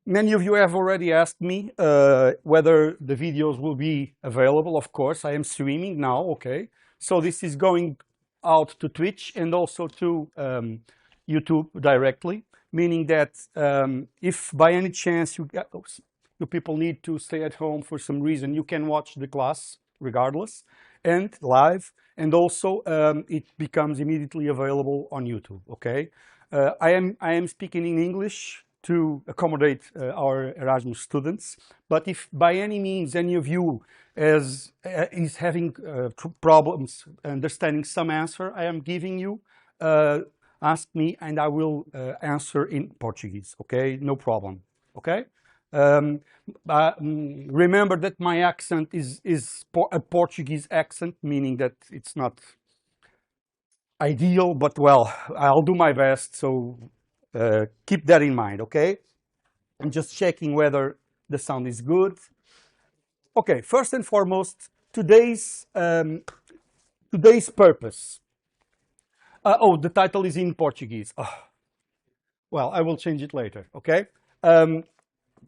Many of you have already asked me whether the videos will be available. Of course, I am streaming now, okay? So this is going out to Twitch and also to YouTube directly, meaning that if by any chance you people need to stay at home for some reason, you can watch the class regardless and live, and also it becomes immediately available on YouTube, okay? I am speaking in English to accommodate our Erasmus students. But if by any means any of you is having problems understanding some answer I am giving you, ask me and I will answer in Portuguese, okay? No problem, okay? Remember that my accent is a Portuguese accent, meaning that it's not ideal, but well, I'll do my best, so keep that in mind, okay? I'm just checking whether the sound is good. Okay, first and foremost, today's purpose. Oh, the title is in Portuguese. Oh, well, I will change it later, okay?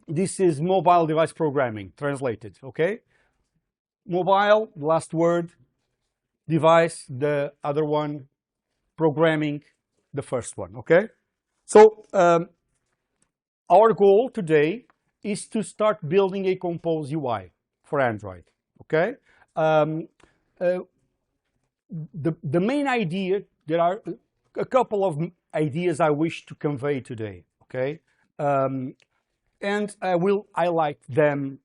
This is mobile device programming, translated, okay? Mobile, last word, device, the other one, programming, the first one, okay? So our goal today is to start building a Compose UI for Android, okay? The main idea, there are a couple of ideas I wish to convey today, okay? And I will highlight them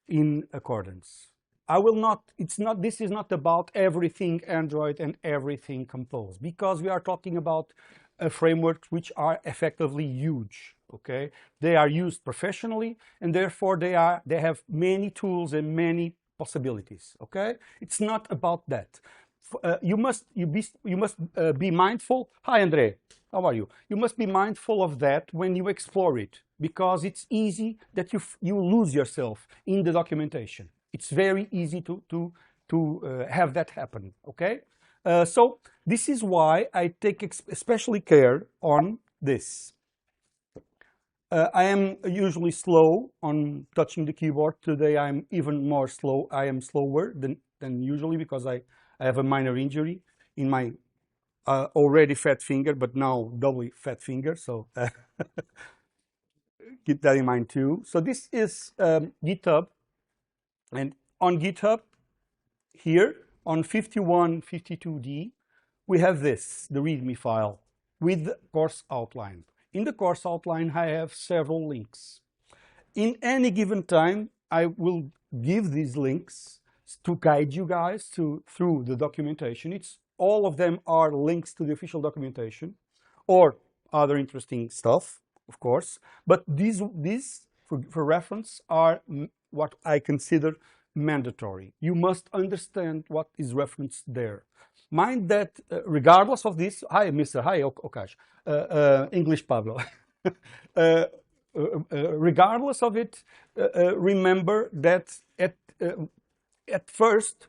in accordance. This is not about everything Android and everything Compose, because we are talking about frameworks which are effectively huge, okay? They are used professionally, and therefore they have many tools and many possibilities, okay? It's not about that. You must be mindful. Hi, Andre, how are you? You must be mindful of that when you explore it, because it's easy that you lose yourself in the documentation. It's very easy to have that happen, okay? So this is why I take especially care on this. I am usually slow on touching the keyboard. Today I'm even more slow. I am slower than usually because I have a minor injury in my already fat finger, but now doubly fat finger. So keep that in mind too. So this is GitHub, and on GitHub here on 5152D, we have this, the README file with the course outline. In the course outline, I have several links. In any given time, I will give these links to guide you guys through the documentation. All of them are links to the official documentation or other interesting stuff, of course. But these for reference, are what I consider mandatory. You must understand what is referenced there. Mind that regardless of this, hi, Mr. Hi, Okash, English Pablo. Regardless of it, remember that at first,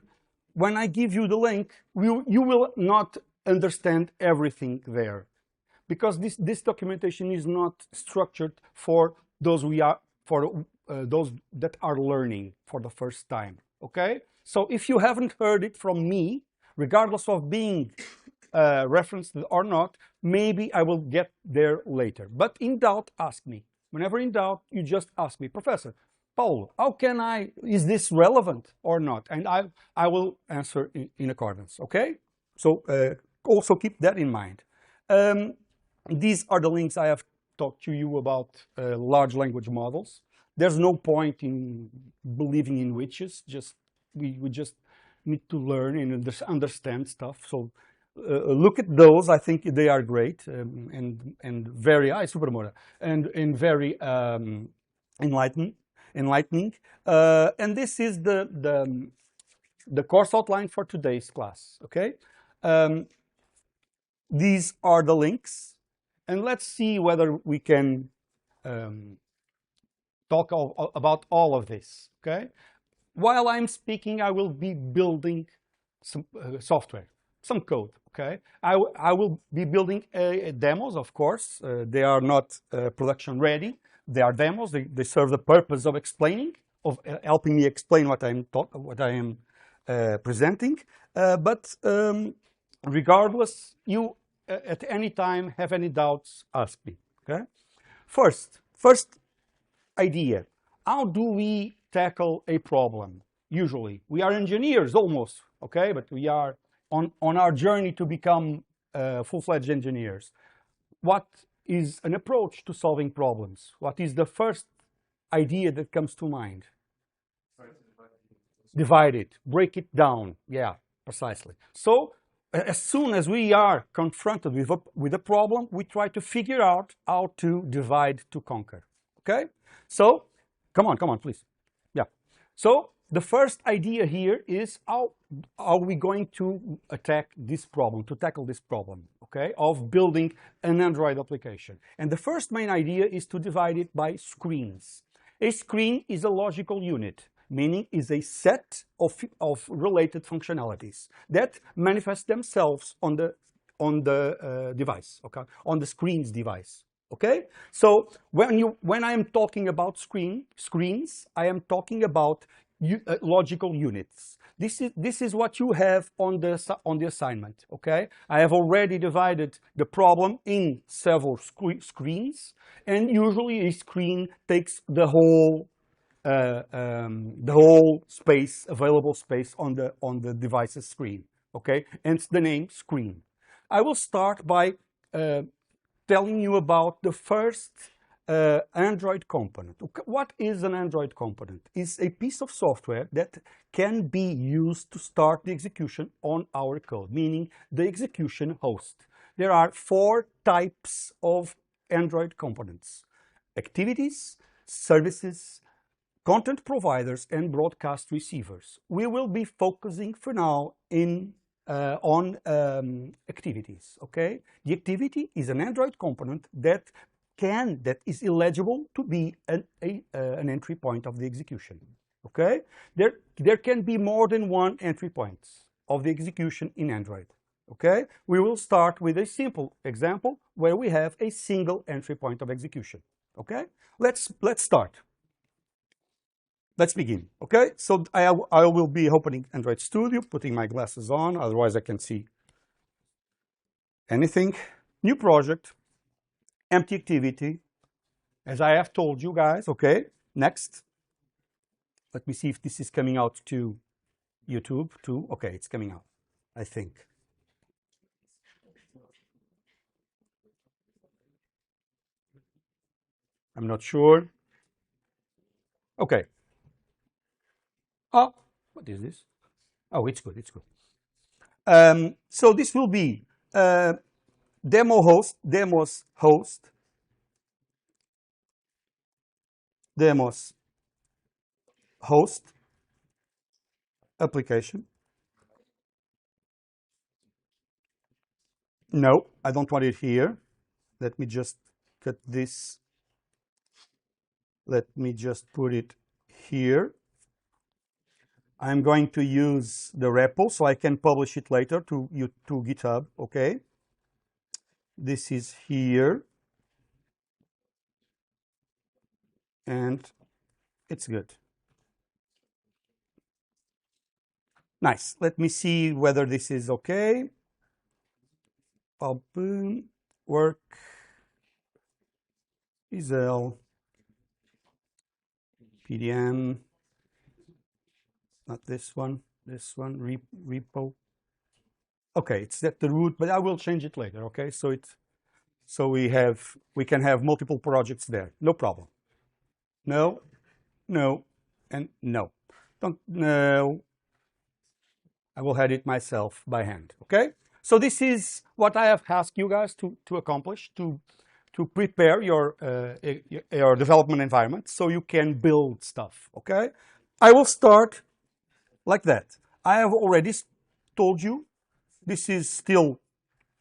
when I give you the link, you will not understand everything there, because this documentation is not structured for those those that are learning for the first time, okay? So if you haven't heard it from me, regardless of being referenced or not, maybe I will get there later. But in doubt, ask me. Whenever in doubt, you just ask me, Professor Paulo, is this relevant or not? And I will answer in accordance, okay? So also keep that in mind. These are the links I have talked to you about large language models. There's no point in believing in witches. We just need to learn and understand stuff. So look at those. I think they are great and very supermoda and very enlightening. And this is the course outline for today's class. Okay, these are the links, and let's see whether we can talk about all of this. Okay, while I'm speaking, I will be building some software, some code. Okay, I will be building demos, of course. They are not production ready, They are demos. They serve the purpose of explaining, of helping me explain what I am presenting. But regardless, you at any time have any doubts, ask me. Okay. First idea: how do we tackle a problem? Usually, we are engineers almost. Okay, but we are on our journey to become full-fledged engineers. What is an approach to solving problems? What is the first idea that comes to mind? Divide it, break it down. Yeah, precisely. So as soon as we are confronted with a problem, we try to figure out how to divide to conquer. Okay? So come on, please. Yeah. So the first idea here is how are we going to tackle this problem, okay, of building an Android application. And the first main idea is to divide it by screens. A screen is a logical unit, meaning is a set of related functionalities that manifest themselves on the device, okay, on the screen's device. Okay, so when I am talking about screens, I am talking about logical units. This is what you have on the assignment. Okay, I have already divided the problem in several screens, and usually a screen takes the whole space, available space on the device's screen. Okay, hence the name screen. I will start by telling you about the first Android component. What is an Android component? It's a piece of software that can be used to start the execution on our code, meaning the execution host. There are 4 types of Android components: activities, services, content providers, and broadcast receivers. We will be focusing for now on activities. Okay, the activity is an Android component that is eligible to be an entry point of the execution. Okay, there can be more than one entry points of the execution in Android. Okay, we will start with a simple example where we have a single entry point of execution. Okay, let's start. Let's begin. Okay, so I will be opening Android Studio, putting my glasses on, otherwise I can see anything. New project, empty activity, as I have told you guys. Okay, next. Let me see if this is coming out to YouTube too. Okay, it's coming out, I think. I'm not sure. Okay. Oh, what is this? Oh, it's good, it's good. So this will be demos host application. No, I don't want it here. Let me just cut this. Let me just put it here. I'm going to use the repo so I can publish it later to GitHub. Okay, this is here, and it's good. Nice. Let me see whether this is okay. Open, work, Isel, PDM. Not this one, repo. Okay, it's at the root, but I will change it later. Okay, so we can have multiple projects there. No problem. No, and no. No. I will add it myself by hand. Okay, so this is what I have asked you guys to accomplish to prepare your development environment so you can build stuff. Okay, I will start like that. I have already told you this is still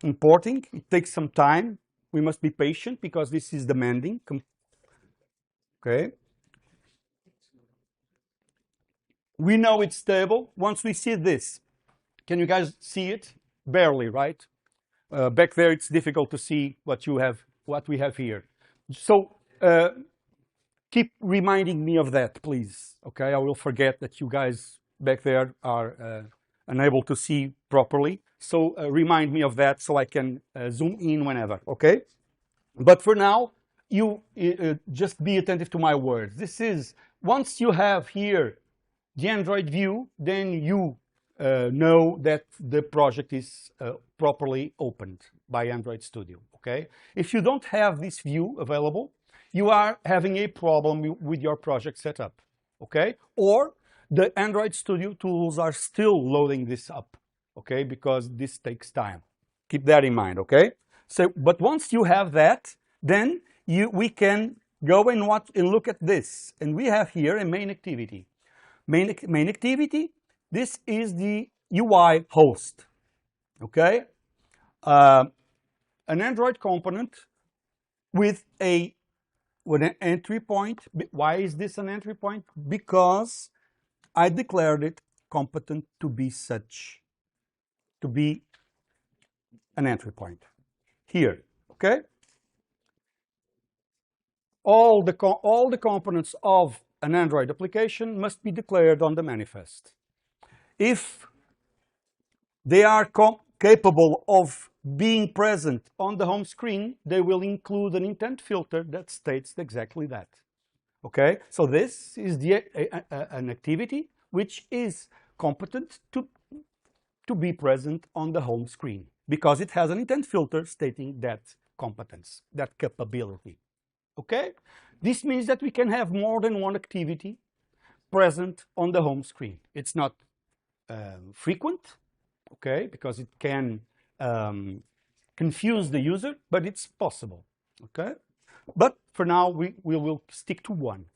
importing. It takes some time. We must be patient because this is demanding. Okay. We know it's stable. Once we see this, can you guys see it? Barely, right? Back there, it's difficult to see what we have here. So keep reminding me of that, please. Okay, I will forget that you guys back there are unable to see properly. So remind me of that so I can zoom in whenever, okay? But for now, you just be attentive to my words. This is, once you have here the Android view, then you know that the project is properly opened by Android Studio, okay? If you don't have this view available, you are having a problem with your project setup, okay? Or the Android Studio tools are still loading this up, okay? Because this takes time. Keep that in mind, okay? So, but once you have that, then we can go and watch and look at this. And we have here a main activity. Main activity, this is the UI host, okay? An Android component with an entry point. Why is this an entry point? Because I declared it competent to be such, to be an entry point here, okay? All the components of an Android application must be declared on the manifest. If they are capable of being present on the home screen, they will include an intent filter that states exactly that. Okay, so this is an activity which is competent to be present on the home screen because it has an intent filter stating that competence, that capability. Okay, this means that we can have more than one activity present on the home screen. It's not frequent, okay, because it can confuse the user, but it's possible, okay? But for now, we will stick to one.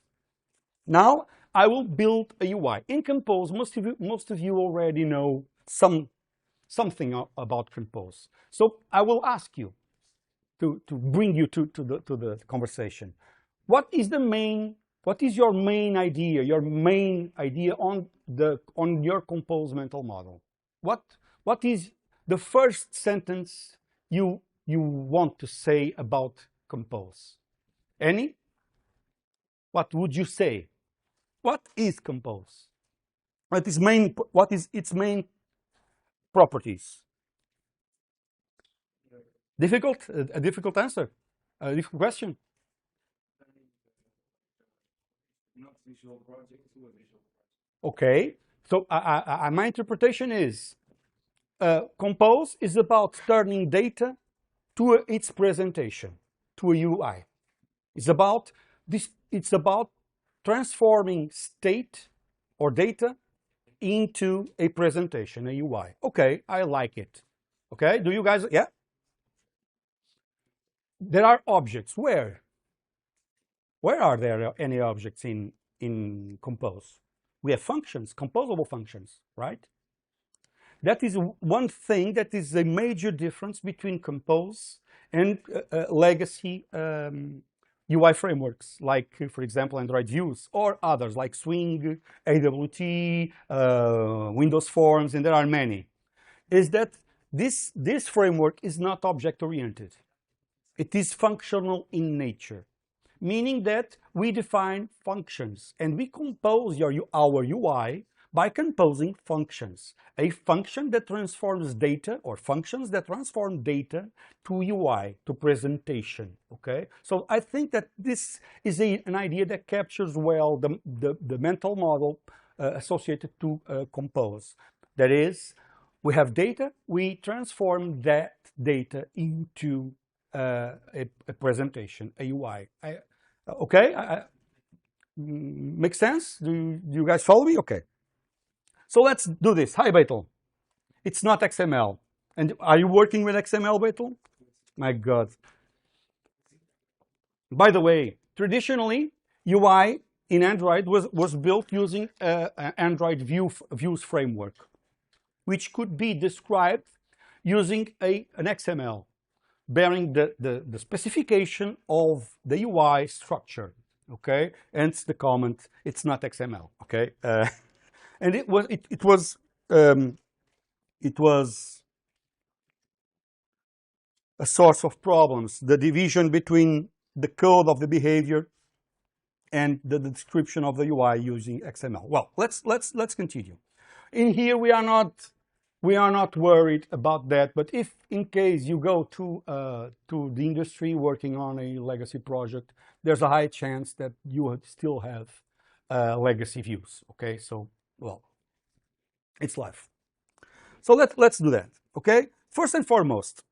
Now, I will build a UI. In Compose, most of you already know something about Compose. So I will ask you to bring you to the conversation. What is your main idea on your Compose mental model? What is the first sentence you want to say about Compose? Any? What would you say? What is Compose? What is its main properties? Difficult? A difficult answer? A difficult question? Not visual project to a visual project. Okay, so my interpretation is Compose is about turning data to its presentation, to a UI. It's about this. It's about transforming state or data into a presentation, a UI. Okay, I like it. Okay, do you guys? Yeah. There are objects. Where? Where are there any objects in Compose? We have functions, composable functions, right? That is one thing that is a major difference between Compose and legacy UI frameworks, like, for example, Android Views, or others like Swing, AWT, Windows Forms, and there are many, is that this framework is not object-oriented. It is functional in nature, meaning that we define functions and we compose our UI by composing functions. A function that transforms data, or functions that transform data to UI, to presentation, okay? So I think that this is an idea that captures well the mental model associated to Compose. That is, we have data, we transform that data into a presentation, a UI. Okay, makes sense? Do you guys follow me? Okay. So let's do this. Hi, Beitel. It's not XML. And are you working with XML, Beitel? My God. By the way, traditionally, UI in Android was built using an Android Views framework, which could be described using an XML, bearing the specification of the UI structure, okay? Hence the comment, it's not XML, okay? And it was a source of problems, the division between the code of the behavior and the description of the UI using XML. Well, let's continue. In here, we are not worried about that. But if, in case you go to the industry working on a legacy project, there's a high chance that you would still have legacy views. Okay, so well, it's life. So let's do that. Okay, first and foremost,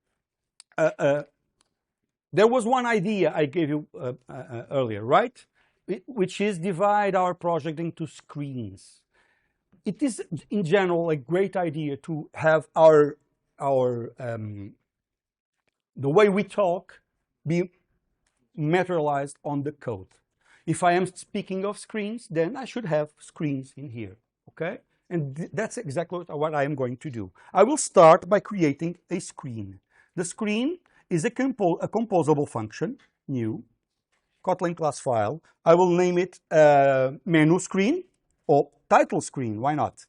there was one idea I gave you earlier, right? Which is divide our project into screens. It is, in general, a great idea to have the way we talk be materialized on the code. If I am speaking of screens, then I should have screens in here, okay? And that's exactly what I am going to do. I will start by creating a screen. The screen is a composable function, new, Kotlin class file. I will name it menu screen or title screen, why not?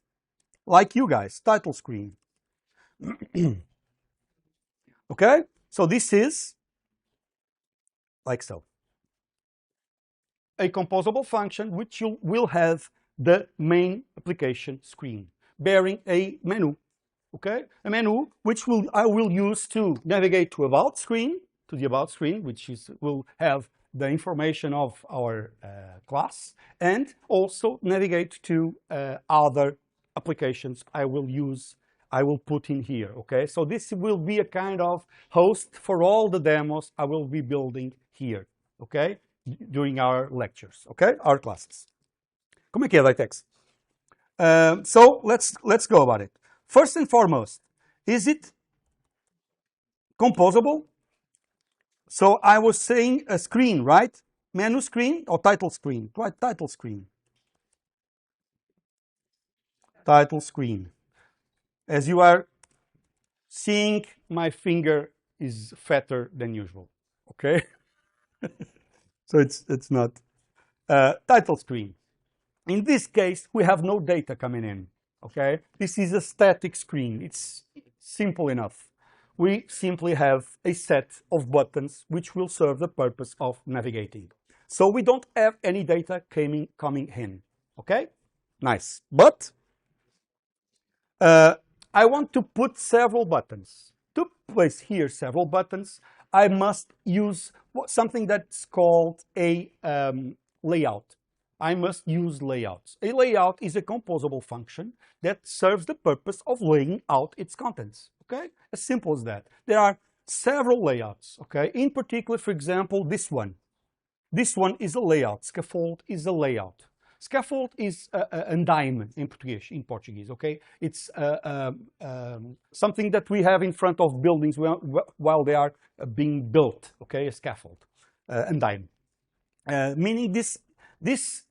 Like you guys, title screen. Okay, so this is like so. A composable function which you will have the main application screen bearing a menu. Okay, a menu which I will use to navigate to about screen, to the about screen, which will have the information of our class, and also navigate to other applications I will put in here. Okay, so this will be a kind of host for all the demos I will be building here. Okay, during our lectures. Okay, our classes. Como é que é, Vitex? So let's go about it. First and foremost, is it composable? So I was saying a screen, right? Menu screen or title screen? Right, title screen. Title screen. As you are seeing, my finger is fatter than usual. Okay, so it's not title screen. In this case, we have no data coming in. Okay, this is a static screen. It's simple enough. We simply have a set of buttons which will serve the purpose of navigating. So we don't have any data coming in. Okay, nice. But I want to put several buttons. To place here several buttons, I must use something that's called a layout. I must use layouts. A layout is a composable function that serves the purpose of laying out its contents. Okay, as simple as that. There are several layouts. Okay, in particular, for example, this one. This one is a layout. Scaffold is a layout. Scaffold is andaime in Portuguese. Okay, it's something that we have in front of buildings while they are being built. Okay, a scaffold, andaime, meaning this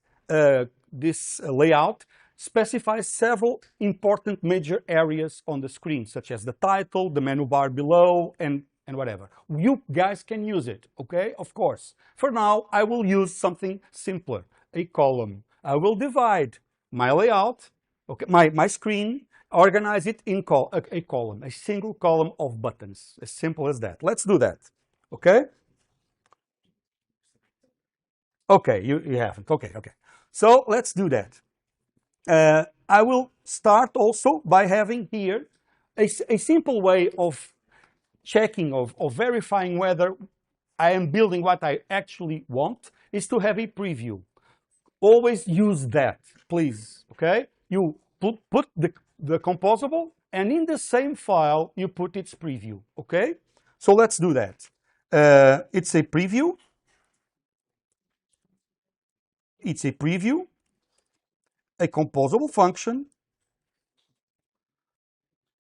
layout specifies several important major areas on the screen, such as the title, the menu bar below, and whatever. You guys can use it, okay? Of course. For now, I will use something simpler, a column. I will divide my layout, okay, my screen, organize it in a column, a single column of buttons. As simple as that. Let's do that, okay? Okay, you haven't. Okay. So let's do that. I will start also by having here a simple way of checking, of verifying whether I am building what I actually want, is to have a preview. Always use that, please, okay? You put the composable, and in the same file, you put its preview, okay? So let's do that. It's a preview. It's a preview, a composable function,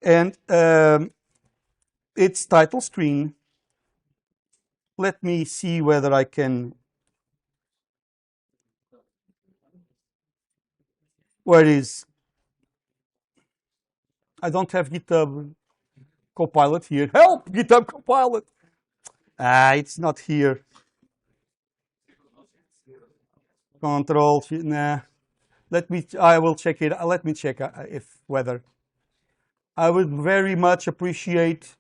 and its title screen. Let me see whether I can. Where is? I don't have GitHub Copilot here. Help, GitHub Copilot. It's not here. Control, nah. I will check it. Let me check whether. I would very much appreciate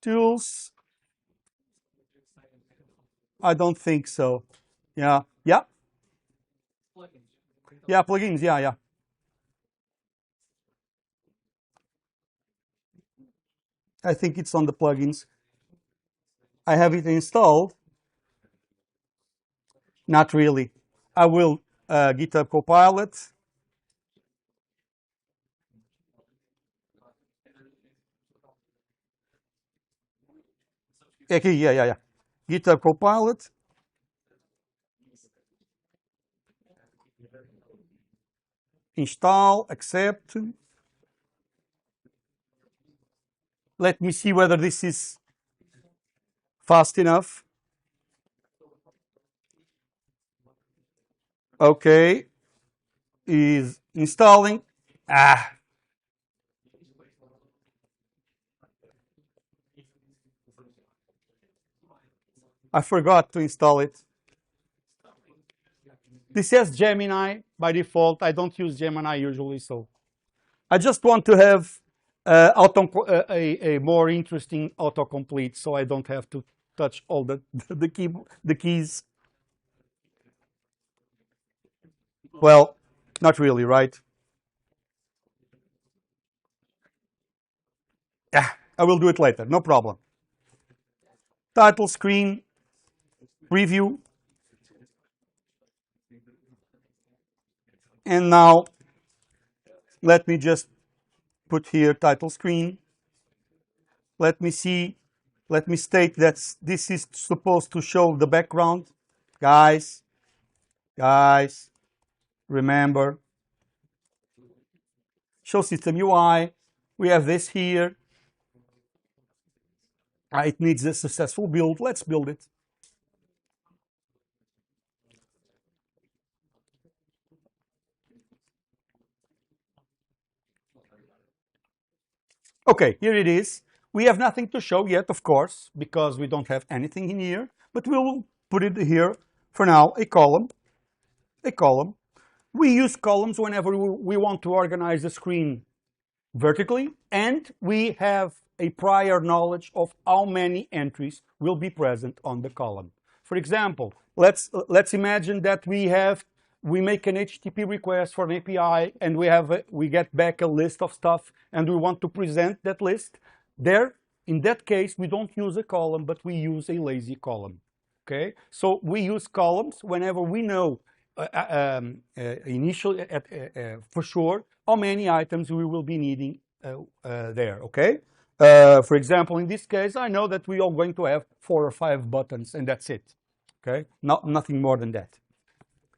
tools. I don't think so. Yeah. Yeah, plugins, yeah. I think it's on the plugins. I have it installed. Not really. I will GitHub Copilot. Okay, yeah. GitHub Copilot. Install, accept. Let me see whether this is fast enough. Okay, is installing. Ah, I forgot to install it. This says Gemini by default. I don't use Gemini usually, so I just want to have a more interesting autocomplete, so I don't have to touch all the keys. Well, not really, right? Yeah, I will do it later, no problem. Title screen, preview. And now, let me just put here title screen. Let me state that this is supposed to show the background. Guys, remember, show system UI. We have this here. It needs a successful build. Let's build it. Okay, here it is. We have nothing to show yet, of course, because we don't have anything in here, but we will put it here for now, a column. We use columns whenever we want to organize the screen vertically, and we have a prior knowledge of how many entries will be present on the column. For example, let's imagine that we make an HTTP request for an API, and we get back a list of stuff, and we want to present that list. In that case, we don't use a column, but we use a lazy column. Okay, so we use columns whenever we know initially for sure how many items we will be needing there. Okay. For example, in this case, I know that we are going to have 4 or 5 buttons, and that's it. Okay, nothing more than that.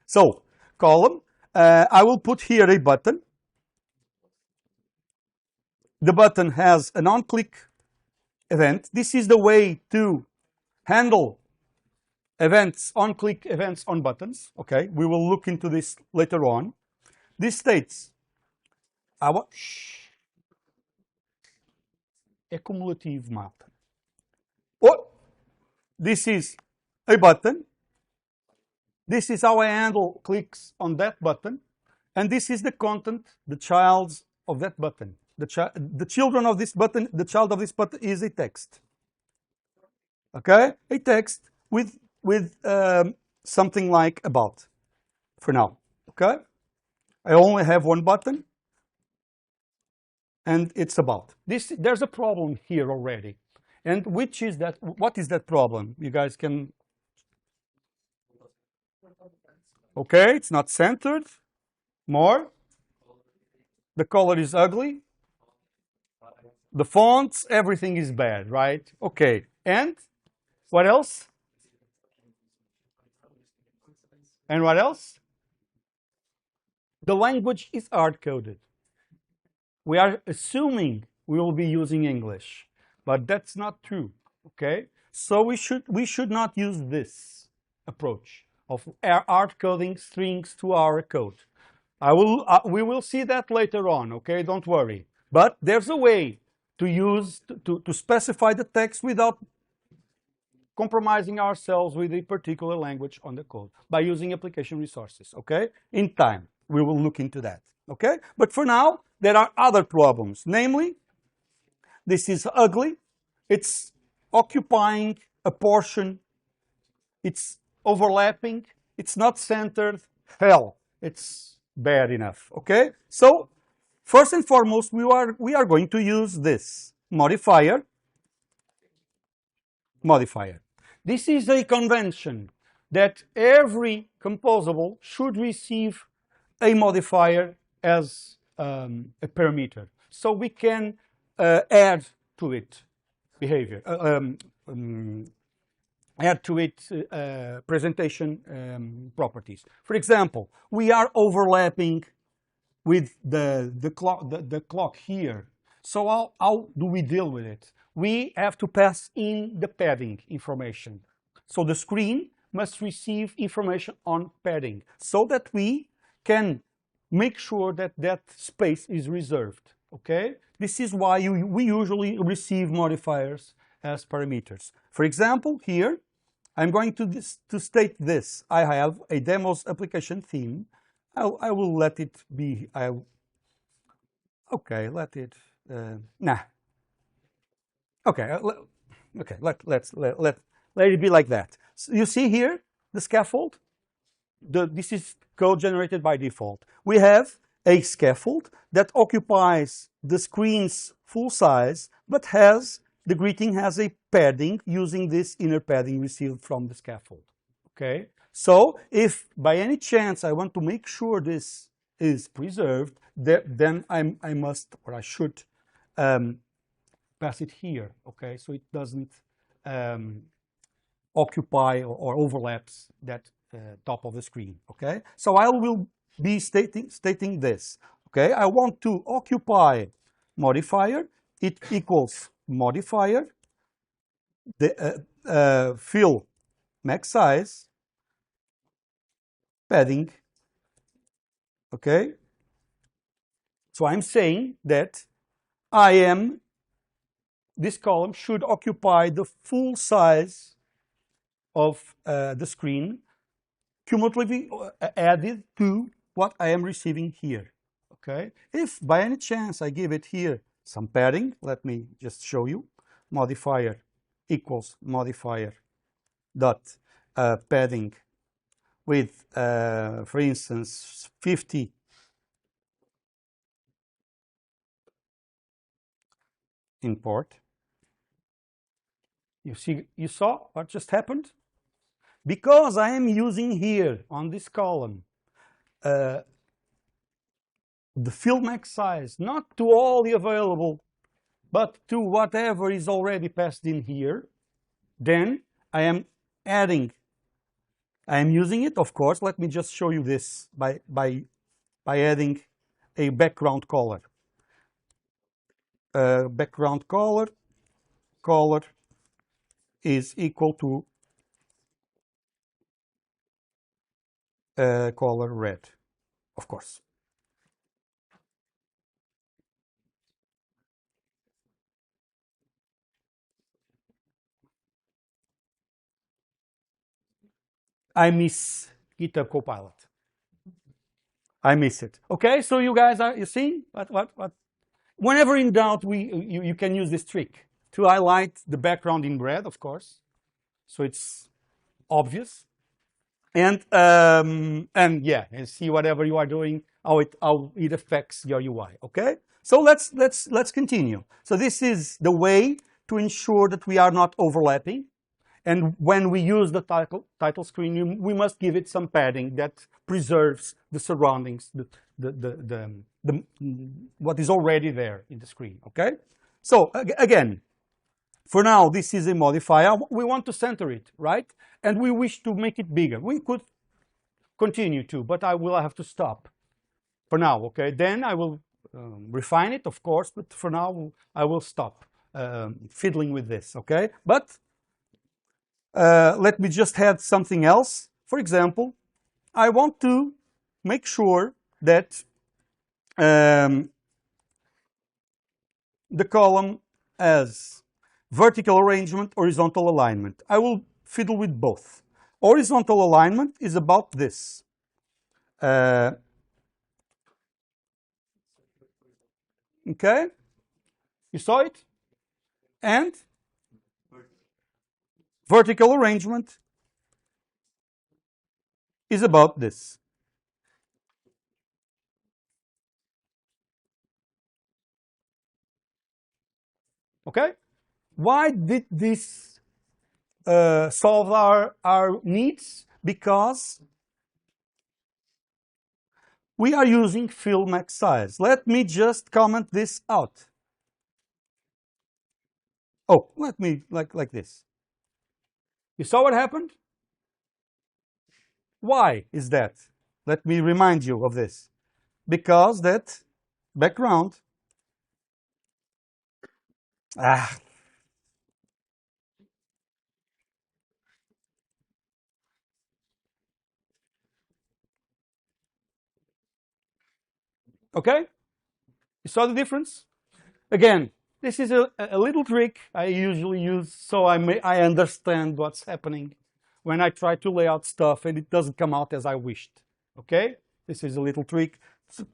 So, column, I will put here a button. The button has an on-click event. This is the way to handle events, on-click events on buttons. Okay, we will look into this later on. This states, é cumulativo, malta. This is a button. This is how I handle clicks on that button. And this is the content, the child of that button. The children of this button, the child of this button is a text. Okay, a text with something like about for now. Okay, I only have one button, and it's about this. There's a problem here already, and which is that? What is that problem? You guys can. Okay, it's not centered. More. The color is ugly. The fonts, everything is bad, right? Okay, and what else? And what else? The language is hard-coded. We are assuming we will be using English, but that's not true, okay? So we should not use this approach of hard-coding strings to our code. We will see that later on, okay? Don't worry. But there's a way to specify the text without compromising ourselves with a particular language on the code by using application resources, okay? In time, we will look into that, okay? But for now, there are other problems. Namely, this is ugly. It's occupying a portion. It's overlapping. It's not centered. Hell, it's bad enough, okay? So first and foremost, we are going to use this modifier. This is a convention that every composable should receive a modifier as a parameter. So we can add to it behavior, add to it presentation properties. For example, we are overlapping with the clock here. So how do we deal with it? We have to pass in the padding information. So the screen must receive information on padding so that we can make sure that that space is reserved, okay? This is why we usually receive modifiers as parameters. For example, here, I'm going to state this. I have a demos application theme. I will let it be, okay, let it, nah. Okay, okay, let it be like that. So you see here, the scaffold? This is code generated by default. We have a scaffold that occupies the screen's full size, but the greeting has a padding using this inner padding received from the scaffold, okay? So if by any chance I want to make sure this is preserved, then I must, or I should, pass it here, okay? So it doesn't occupy or overlaps that top of the screen, okay? So I will be stating this, okay? I want to occupy modifier. It equals modifier, the fill max size, padding, okay? So I'm saying that this column should occupy the full size of the screen, cumulatively added to what I am receiving here, okay? If by any chance I give it here some padding, let me just show you. Modifier equals modifier dot padding with, for instance, 50 import. You saw what just happened? Because I am using here on this column the fill max size, not to all the available, but to whatever is already passed in here, then I am using it, of course. Let me just show you this by adding a background color. Background color is equal to color red, of course. I miss GitHub Copilot. I miss it. Okay, so you guys you see what? Whenever in doubt, you can use this trick to highlight the background in red, of course, so it's obvious, and yeah, and see whatever you are doing, how it affects your UI. Okay, so let's continue. So this is the way to ensure that we are not overlapping. And when we use the title screen, we must give it some padding that preserves the surroundings, what is already there in the screen, okay? So again, for now, this is a modifier. We want to center it, right? And we wish to make it bigger. We could continue to, but I will have to stop for now, okay? Then I will refine it, of course, but for now, I will stop fiddling with this, okay? But let me just add something else. For example, I want to make sure that the column has vertical arrangement, horizontal alignment. I will fiddle with both. Horizontal alignment is about this. Okay? You saw it? And vertical arrangement is about this. Okay? Why did this solve our needs? Because we are using fill max size. Let me just comment this out. Oh, let me like this. You saw what happened? Why is that? Let me remind you of this. Because that background, okay? You saw the difference? Again, this is a little trick I usually use so I understand what's happening when I try to lay out stuff and it doesn't come out as I wished. Okay? This is a little trick.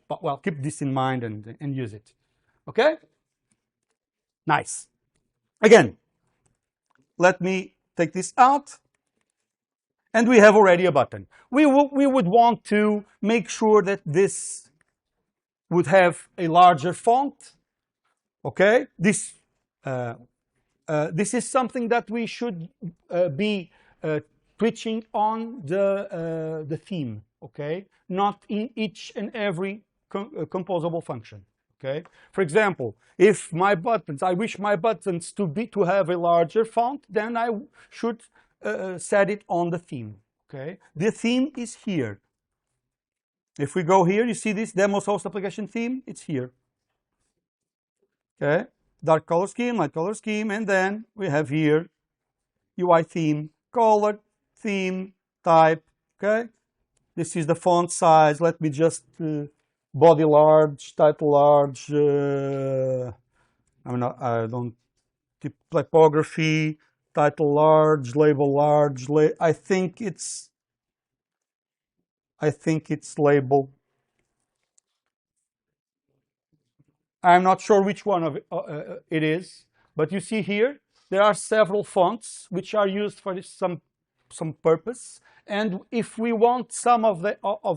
Well, keep this in mind and use it. Okay? Nice. Again, let me take this out. And we have already a button. We would want to make sure that this would have a larger font. Okay? This is something that we should be twitching on the theme, okay? Not in each and every composable function, okay? For example, if my buttons, I wish my buttons to have a larger font, then I should set it on the theme, okay? The theme is here. If we go here, you see this Demos Host Application theme, it's here, okay? Dark color scheme, light color scheme, and then we have here UI theme, color, theme, type, okay? This is the font size. Let me just body large, title large, I don't, typography, title large, label large, I think it's label. I'm not sure which one of it is, but you see here, there are several fonts which are used for some purpose. And if we want some of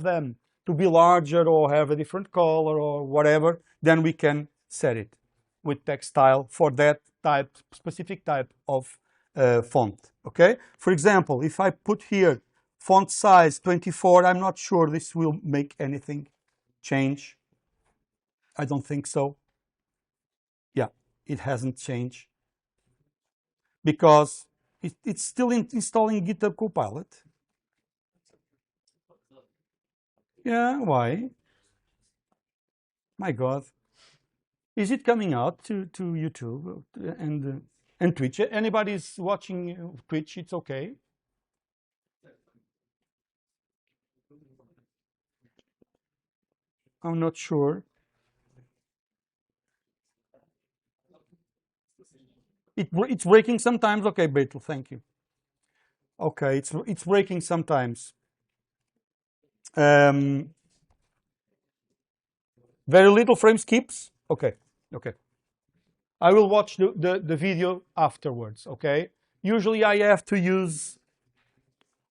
them to be larger or have a different color or whatever, then we can set it with text style for that specific type of font, okay? For example, if I put here font size 24, I'm not sure this will make anything change. I don't think so. Yeah, it hasn't changed because it's still installing GitHub Copilot. Yeah, why? My God. Is it coming out to YouTube and Twitch? Anybody's watching Twitch, it's okay. I'm not sure. It's breaking sometimes. Okay, Beetle, thank you. Okay, it's breaking sometimes. Very little frame skips. Okay. I will watch the video afterwards. Okay. Usually I have to use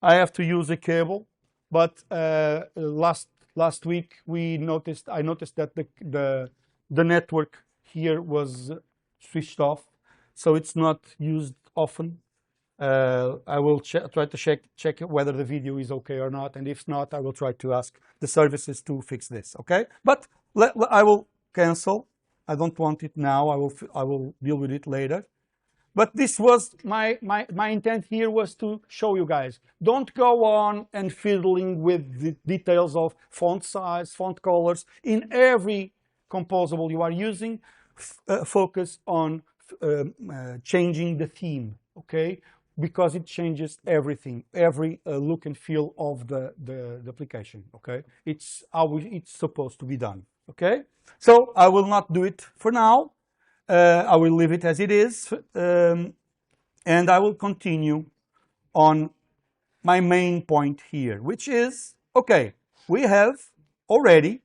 a cable, but last week I noticed that the network here was switched off, so it's not used often. I will try to check whether the video is okay or not, and if not, I will try to ask the services to fix this. Okay, but I will cancel. I don't want it now. I will deal with it later. But this was my intent here was to show you guys. Don't go on and fiddling with the details of font size, font colors in every composable you are using. Focus on changing the theme, okay? Because it changes everything, every look and feel of the application, okay? It's how it's supposed to be done, okay? So I will not do it for now. I will leave it as it is, and I will continue on my main point here, which is, okay, we have already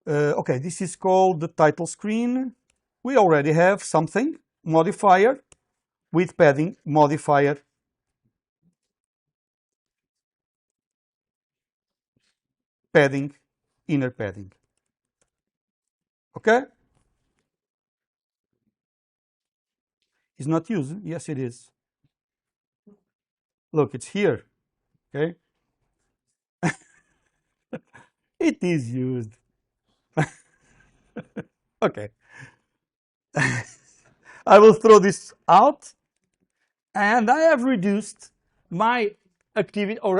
okay, this is called the title screen. We already have something, modifier, with padding modifier padding, inner padding. Okay? It's not used. Yes, it is. Look, it's here. Okay? It is used. Okay. I will throw this out, and I have reduced my activity. Or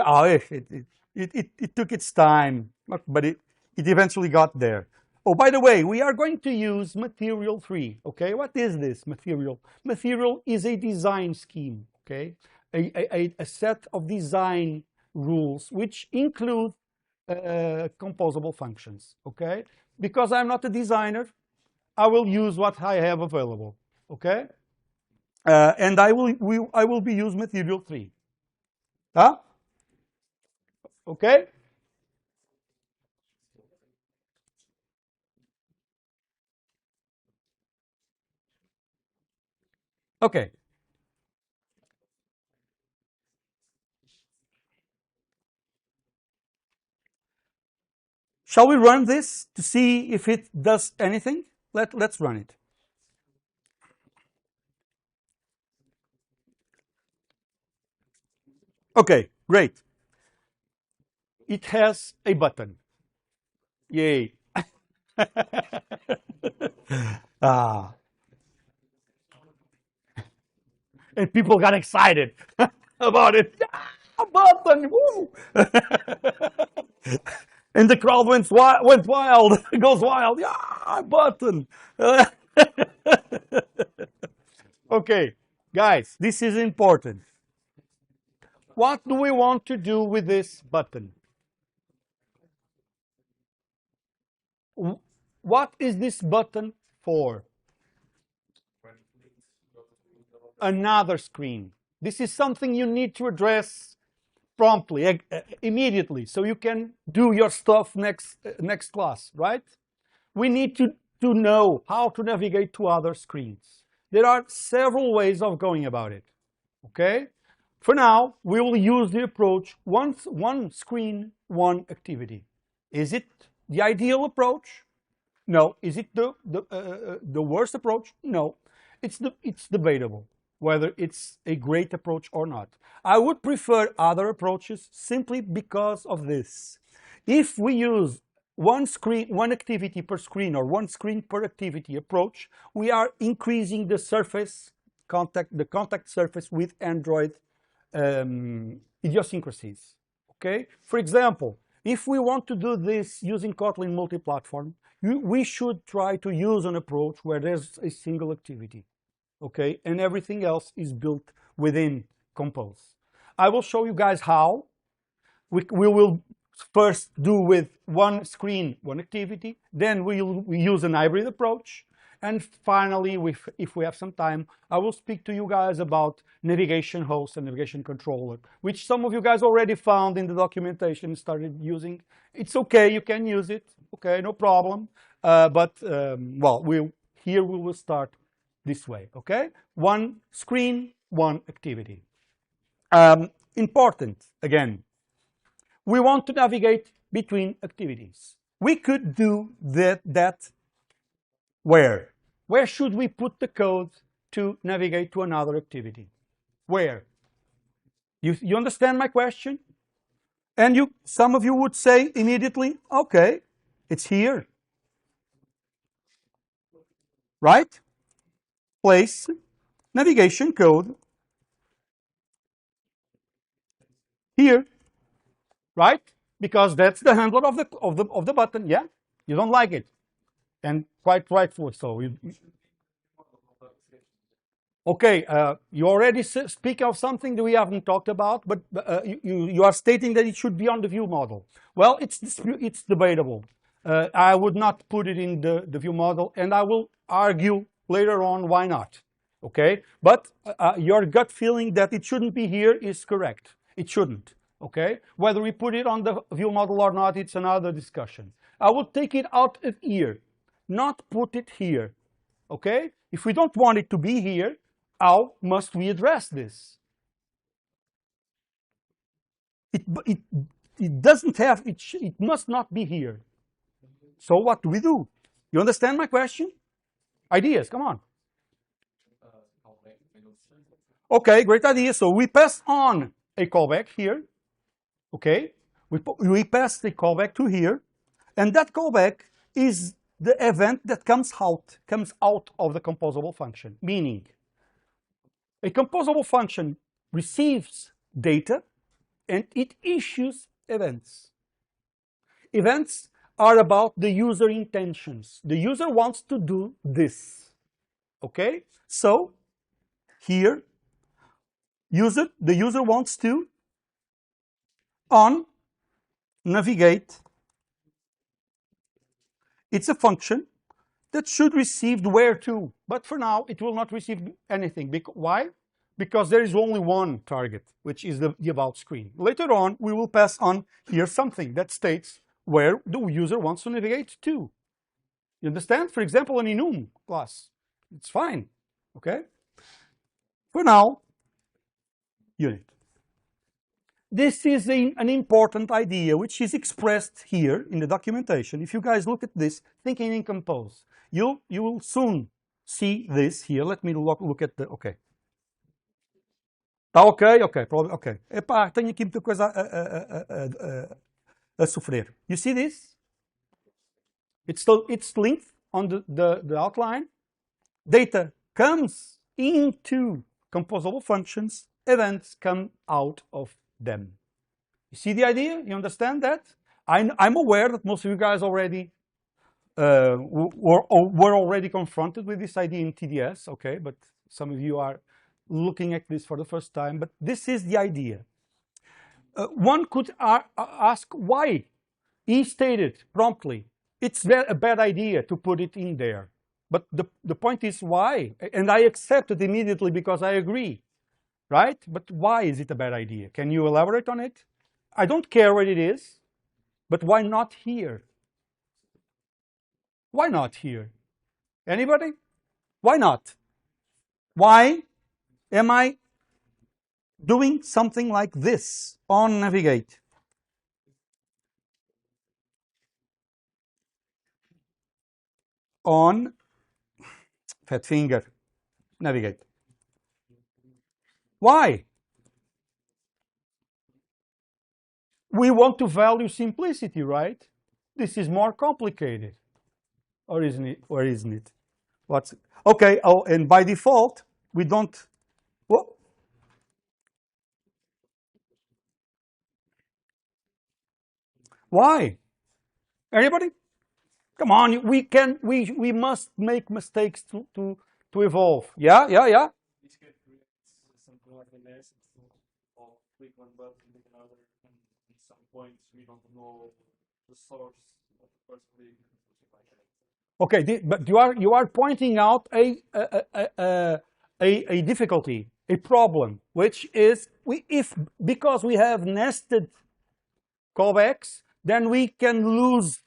it took its time, but it eventually got there. Oh, by the way, we are going to use Material 3. Okay, what is this material? Material is a design scheme. Okay, a set of design rules which include composable functions. Okay, because I'm not a designer, I will use what I have available. Okay, and I will be use Material 3. Huh? Okay. Okay. Shall we run this to see if it does anything? Let's run it. Okay, great. It has a button. Yay. Ah. And people got excited about it. Yeah, a button. Woo. And the crowd went wild. Goes wild. Yeah, a button. Okay, guys, this is important. What do we want to do with this button? What is this button for? Another screen. This is something you need to address promptly, immediately, so you can do your stuff next class, right? We need to know how to navigate to other screens. There are several ways of going about it, okay? For now, we will use the approach one screen, one activity. Is it the ideal approach? No. Is it the worst approach? No. It's debatable whether it's a great approach or not. I would prefer other approaches simply because of this. If we use one activity per screen, or one screen per activity approach, we are increasing the contact surface with Android idiosyncrasies. Okay? For example, if we want to do this using Kotlin multi-platform, we should try to use an approach where there's a single activity, okay, and everything else is built within Compose. I will show you guys how. We will first do with one screen, one activity, then we use an hybrid approach, and finally, if we have some time, I will speak to you guys about navigation host and navigation controller, which some of you guys already found in the documentation and started using. It's okay, you can use it, okay, no problem. Well, here we will start this way, okay? One screen, one activity. Important, again, we want to navigate between activities. We could do that where? Where should we put the code to navigate to another activity? Where? You understand my question? And some of you would say immediately, okay, it's here. Right? Place navigation code here. Right? Because that's the handler of the button. Yeah? You don't like it. And quite rightfully so. Okay, you already speak of something that we haven't talked about, but you are stating that it should be on the view model. Well, it's debatable. I would not put it in the view model, and I will argue later on why not. Okay, but your gut feeling that it shouldn't be here is correct. It shouldn't. Okay, whether we put it on the view model or not, it's another discussion. I will take it out of here, not put it here. Okay, if we don't want it to be here, how must we address this? it doesn't have, it must not be here. So what do? You understand my question? Ideas, come on. Okay, great idea. So we pass on a callback here. Okay, we pass the callback to here, and that callback is the event that comes out of the composable function. Meaning, a composable function receives data and it issues events. Events are about the user intentions. The user wants to do this. Okay, so here the user wants to navigate. It's a function that should receive where to, but for now it will not receive anything. Why? Because there is only one target, which is the about screen. Later on, we will pass on here something that states where the user wants to navigate to. You understand? For example, an enum class. It's fine. Okay? For now, unit. This is an important idea which is expressed here in the documentation. If you guys look at this, thinking in compose, you will soon see this here. Let me look at the, okay. Tá ok? Ok, ok. Epá, tenho aqui muita coisa a sofrer. You see this? It's linked on the outline. Data comes into composable functions, events come out of them. You see the idea? You understand that? I'm aware that most of you guys already were already confronted with this idea in TDS, okay, but some of you are looking at this for the first time, but this is the idea. One could ask why. He stated promptly, it's a bad idea to put it in there. But the point is why? And I accept it immediately because I agree, right? But why is it a bad idea? Can you elaborate on it? I don't care what it is, but why not here? Why not here? Anybody? Why not? Why am I doing something like this on Navigate? On fat finger, Navigate. Why? We want to value simplicity, right? This is more complicated. Or isn't it? Or isn't it? What's okay? Oh, and by default, we don't. Well, why? Anybody? Come on, we must make mistakes to evolve. Yeah. This could create something like a mess or click one button, click another, and at some point we don't know the source of the first click, something like that. Okay, but you are pointing out a difficulty, a problem, which is because we have nested callbacks, then we can lose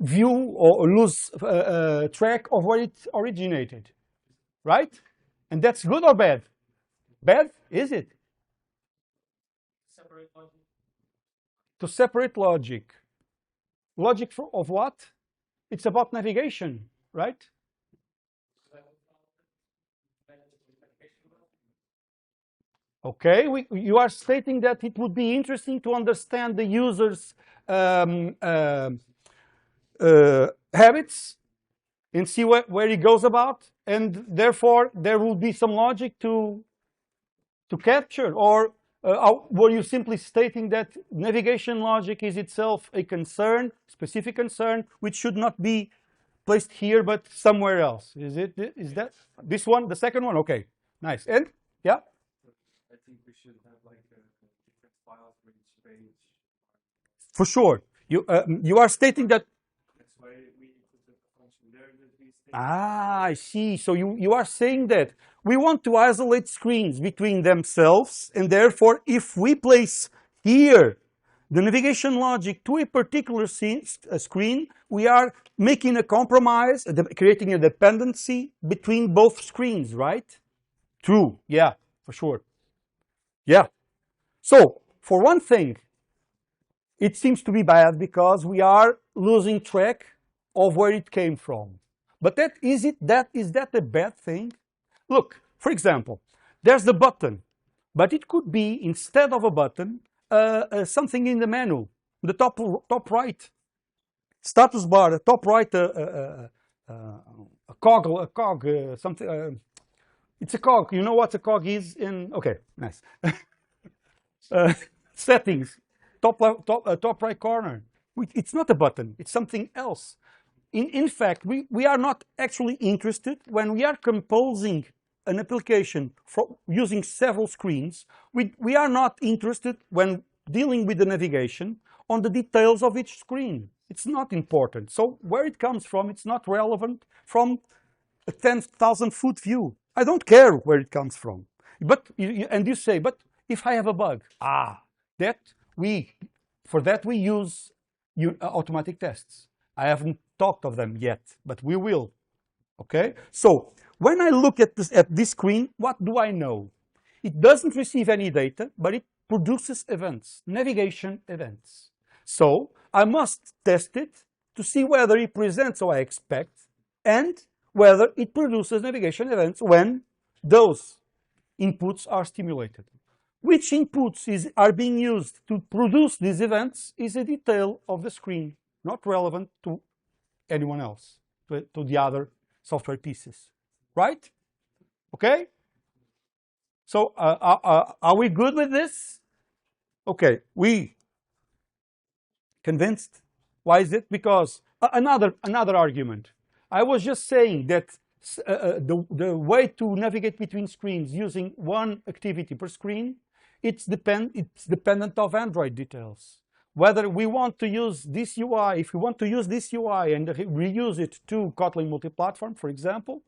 view or lose track of where it originated, right? And that's good or bad? Bad, is it? Separate logic. To separate logic. Logic of what? It's about navigation, right? Okay, you are stating that it would be interesting to understand the user's habits and see where he goes about, and therefore there will be some logic to capture, or were you simply stating that navigation logic is itself a concern, specific concern, which should not be placed here but somewhere else? Is that this one, the second one? Okay, nice. And yeah, I think we should have like different files for each page. For sure. You are stating that. That's why we put the function there that we state. I see. So you are saying that we want to isolate screens between themselves, and therefore if we place here the navigation logic to a particular screen, we are making a compromise, creating a dependency between both screens, right? True. Yeah, for sure. Yeah. So for one thing, it seems to be bad because we are losing track of where it came from. But is that a bad thing? Look, for example, there's the button, but it could be, instead of a button, something in the menu, the top right, status bar, the top right, a cog, something. It's a cog. You know what a cog is? Okay, nice. Settings, top right corner. It's not a button. It's something else. In fact, we are not actually interested when we are composing an application using several screens. We are not interested when dealing with the navigation on the details of each screen. It's not important. So where it comes from, it's not relevant from a 10,000-foot view. I don't care where it comes from. But you say, but if I have a bug, for that we use automatic tests. I haven't talked of them yet, but we will. Okay. So when I look at this screen, what do I know? It doesn't receive any data, but it produces events, navigation events. So I must test it to see whether it presents what I expect and whether it produces navigation events when those inputs are stimulated. Which inputs are being used to produce these events is a detail of the screen, not relevant to anyone else, to the other software pieces. Right? Okay? So are we good with this? Okay, we convinced? Why is it? Because another argument. I was just saying that the way to navigate between screens using one activity per screen, it's dependent of Android details. Whether we want to use this UI, if we want to use this UI and reuse it to Kotlin multi-platform, for example,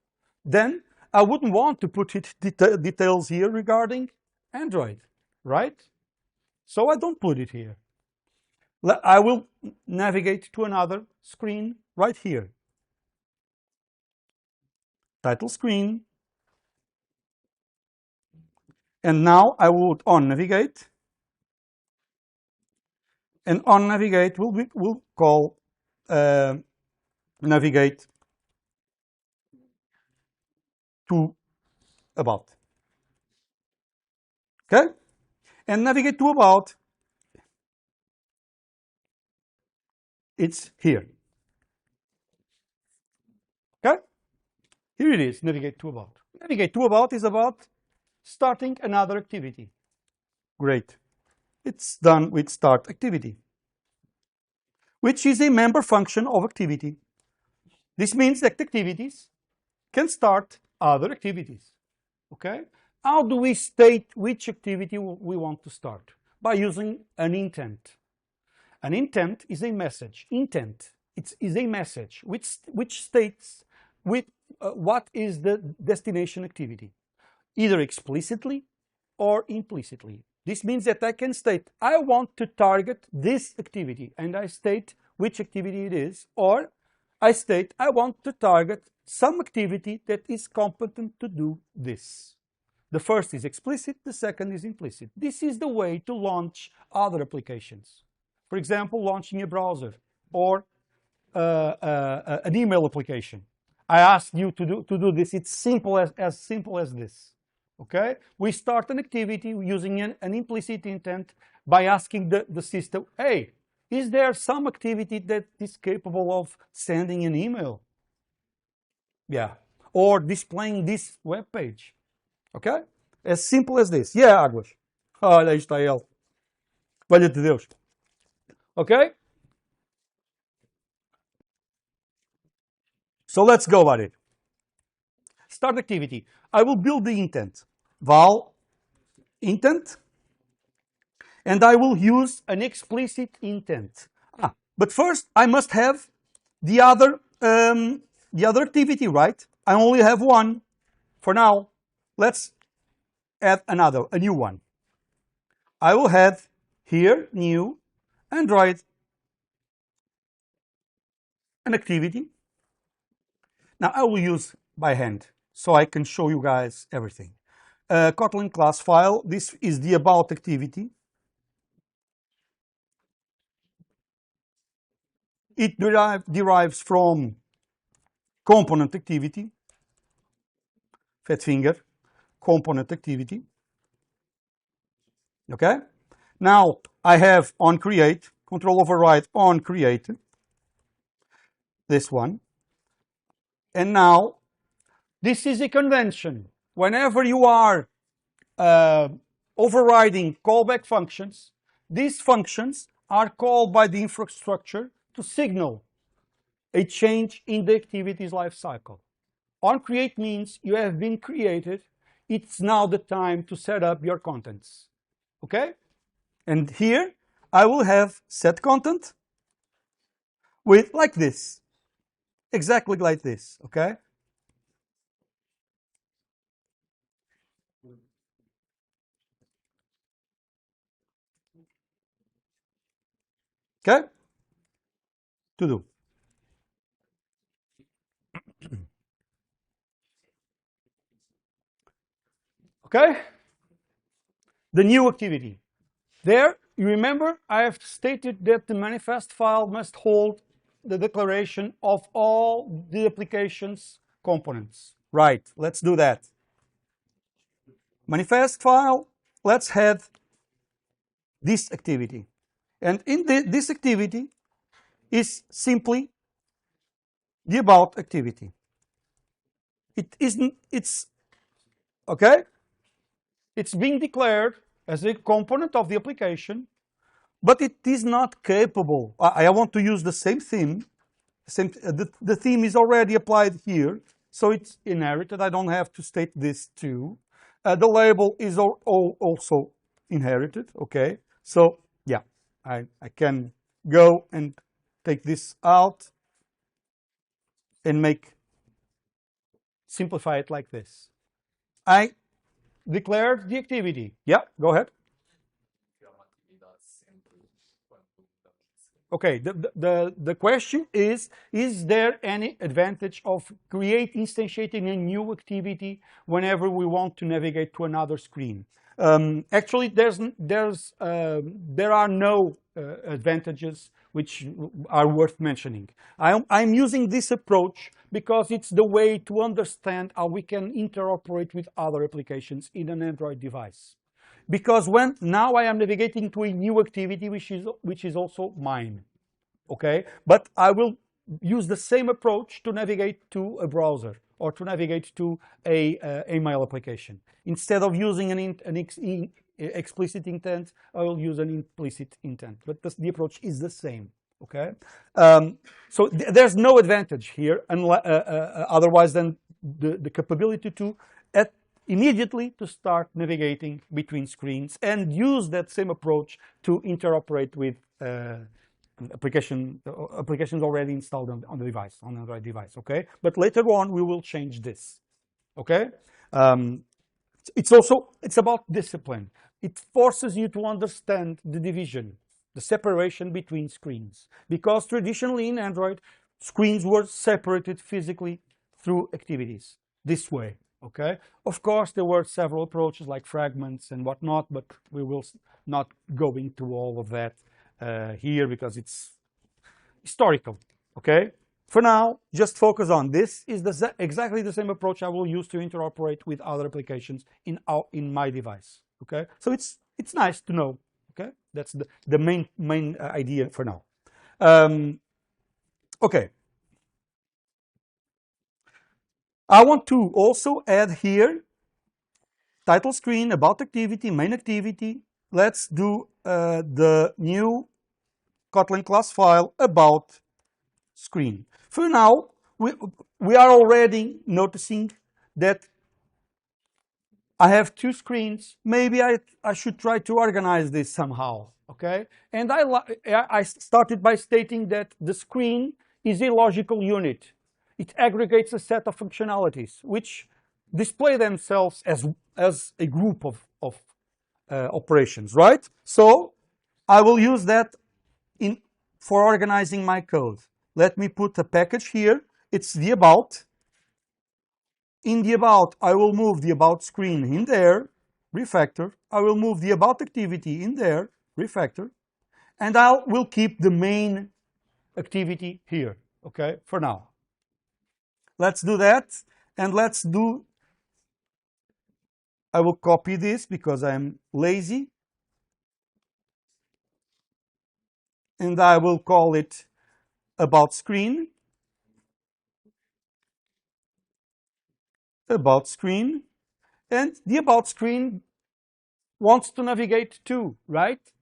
then I wouldn't want to put details here regarding Android, right? So I don't put it here. I will navigate to another screen right here. Title screen. And now I would on navigate. And on navigate we'll call navigate to about. Okay? And navigate to about, it's here. Okay? Here it is, navigate to about. Navigate to about is about starting another activity. Great. It's done with start activity, which is a member function of activity. This means that activities can start other activities. Okay? How do we state which activity we want to start? By using an intent. An intent is a message. Intent is a message which states what is the destination activity, either explicitly or implicitly. This means that I can state, I want to target this activity, and I state which activity it is, or I state, I want to target some activity that is competent to do this. The first is explicit, the second is implicit. This is the way to launch other applications. For example, launching a browser or an email application. I ask you to do this. It's simple as simple as this. Okay? We start an activity using an implicit intent by asking the system, hey, is there some activity that is capable of sending an email? Yeah. Or displaying this web page. Ok? As simple as this. Yeah, Águas. Olha, aí está ele. Valha-te Deus. Ok? So let's go about it. Start activity. I will build the intent. Val intent. And I will use an explicit intent. But first I must have the other activity, right? I only have one for now. Let's add a new one. I will add here, new, Android, an activity. Now I will use by hand so I can show you guys everything. Kotlin class file, this is the about activity. It derives from component activity, fat finger, component activity. Okay? Now I have on create, control override on create, this one. And now this is a convention. Whenever you are overriding callback functions, these functions are called by the infrastructure to signal a change in the activity's life cycle. On create means you have been created. It's now the time to set up your contents. Okay? And here I will have set content with like this. Exactly like this. Okay? Okay? To do. Okay? The new activity. There, you remember, I have stated that the manifest file must hold the declaration of all the application's components. Right, let's do that. Manifest file, let's have this activity. And in this activity is simply the about activity. It's okay? It's being declared as a component of the application, but it is not capable. I want to use the same theme. The theme is already applied here, so it's inherited. I don't have to state this too. The label is also inherited, okay? So, yeah, I can go and take this out and simplify it like this. I declared the activity. Yeah, go ahead. Okay, the question is there any advantage of instantiating a new activity whenever we want to navigate to another screen? Actually, there are no advantages which are worth mentioning. I'm using this approach because it's the way to understand how we can interoperate with other applications in an Android device. Because now I am navigating to a new activity which is also mine, okay? But I will use the same approach to navigate to a browser or to navigate to a mail application. Instead of using an explicit intent, I will use an implicit intent. But the approach is the same, okay? So there's no advantage here, otherwise than the capability to immediately to start navigating between screens and use that same approach to interoperate with applications already installed on the device, on an Android device, okay? But later on, we will change this, okay? It's about discipline. It forces you to understand the division, the separation between screens. Because traditionally in Android, screens were separated physically through activities, this way. Okay. Of course, there were several approaches like fragments and whatnot, but we will not go into all of that here because it's historical. Okay. For now, just focus on this. Is exactly the same approach I will use to interoperate with other applications in my device. Okay. So it's nice to know. Okay. That's the main idea for now. Okay. I want to also add here title screen, about activity, main activity. Let's do the new Kotlin class file about screen. For now, we are already noticing that I have two screens. Maybe I should try to organize this somehow, okay? And I started by stating that the screen is a logical unit. It aggregates a set of functionalities which display themselves as a group of operations, right? So I will use that for organizing my code. Let me put a package here. It's the about. In the about, I will move the about screen in there, refactor. I will move the about activity in there, refactor. And I will keep the main activity here, okay, for now. Let's do that, and let's do, I will copy this because I'm lazy, and I will call it about screen. About screen, and the about screen wants to navigate to, right?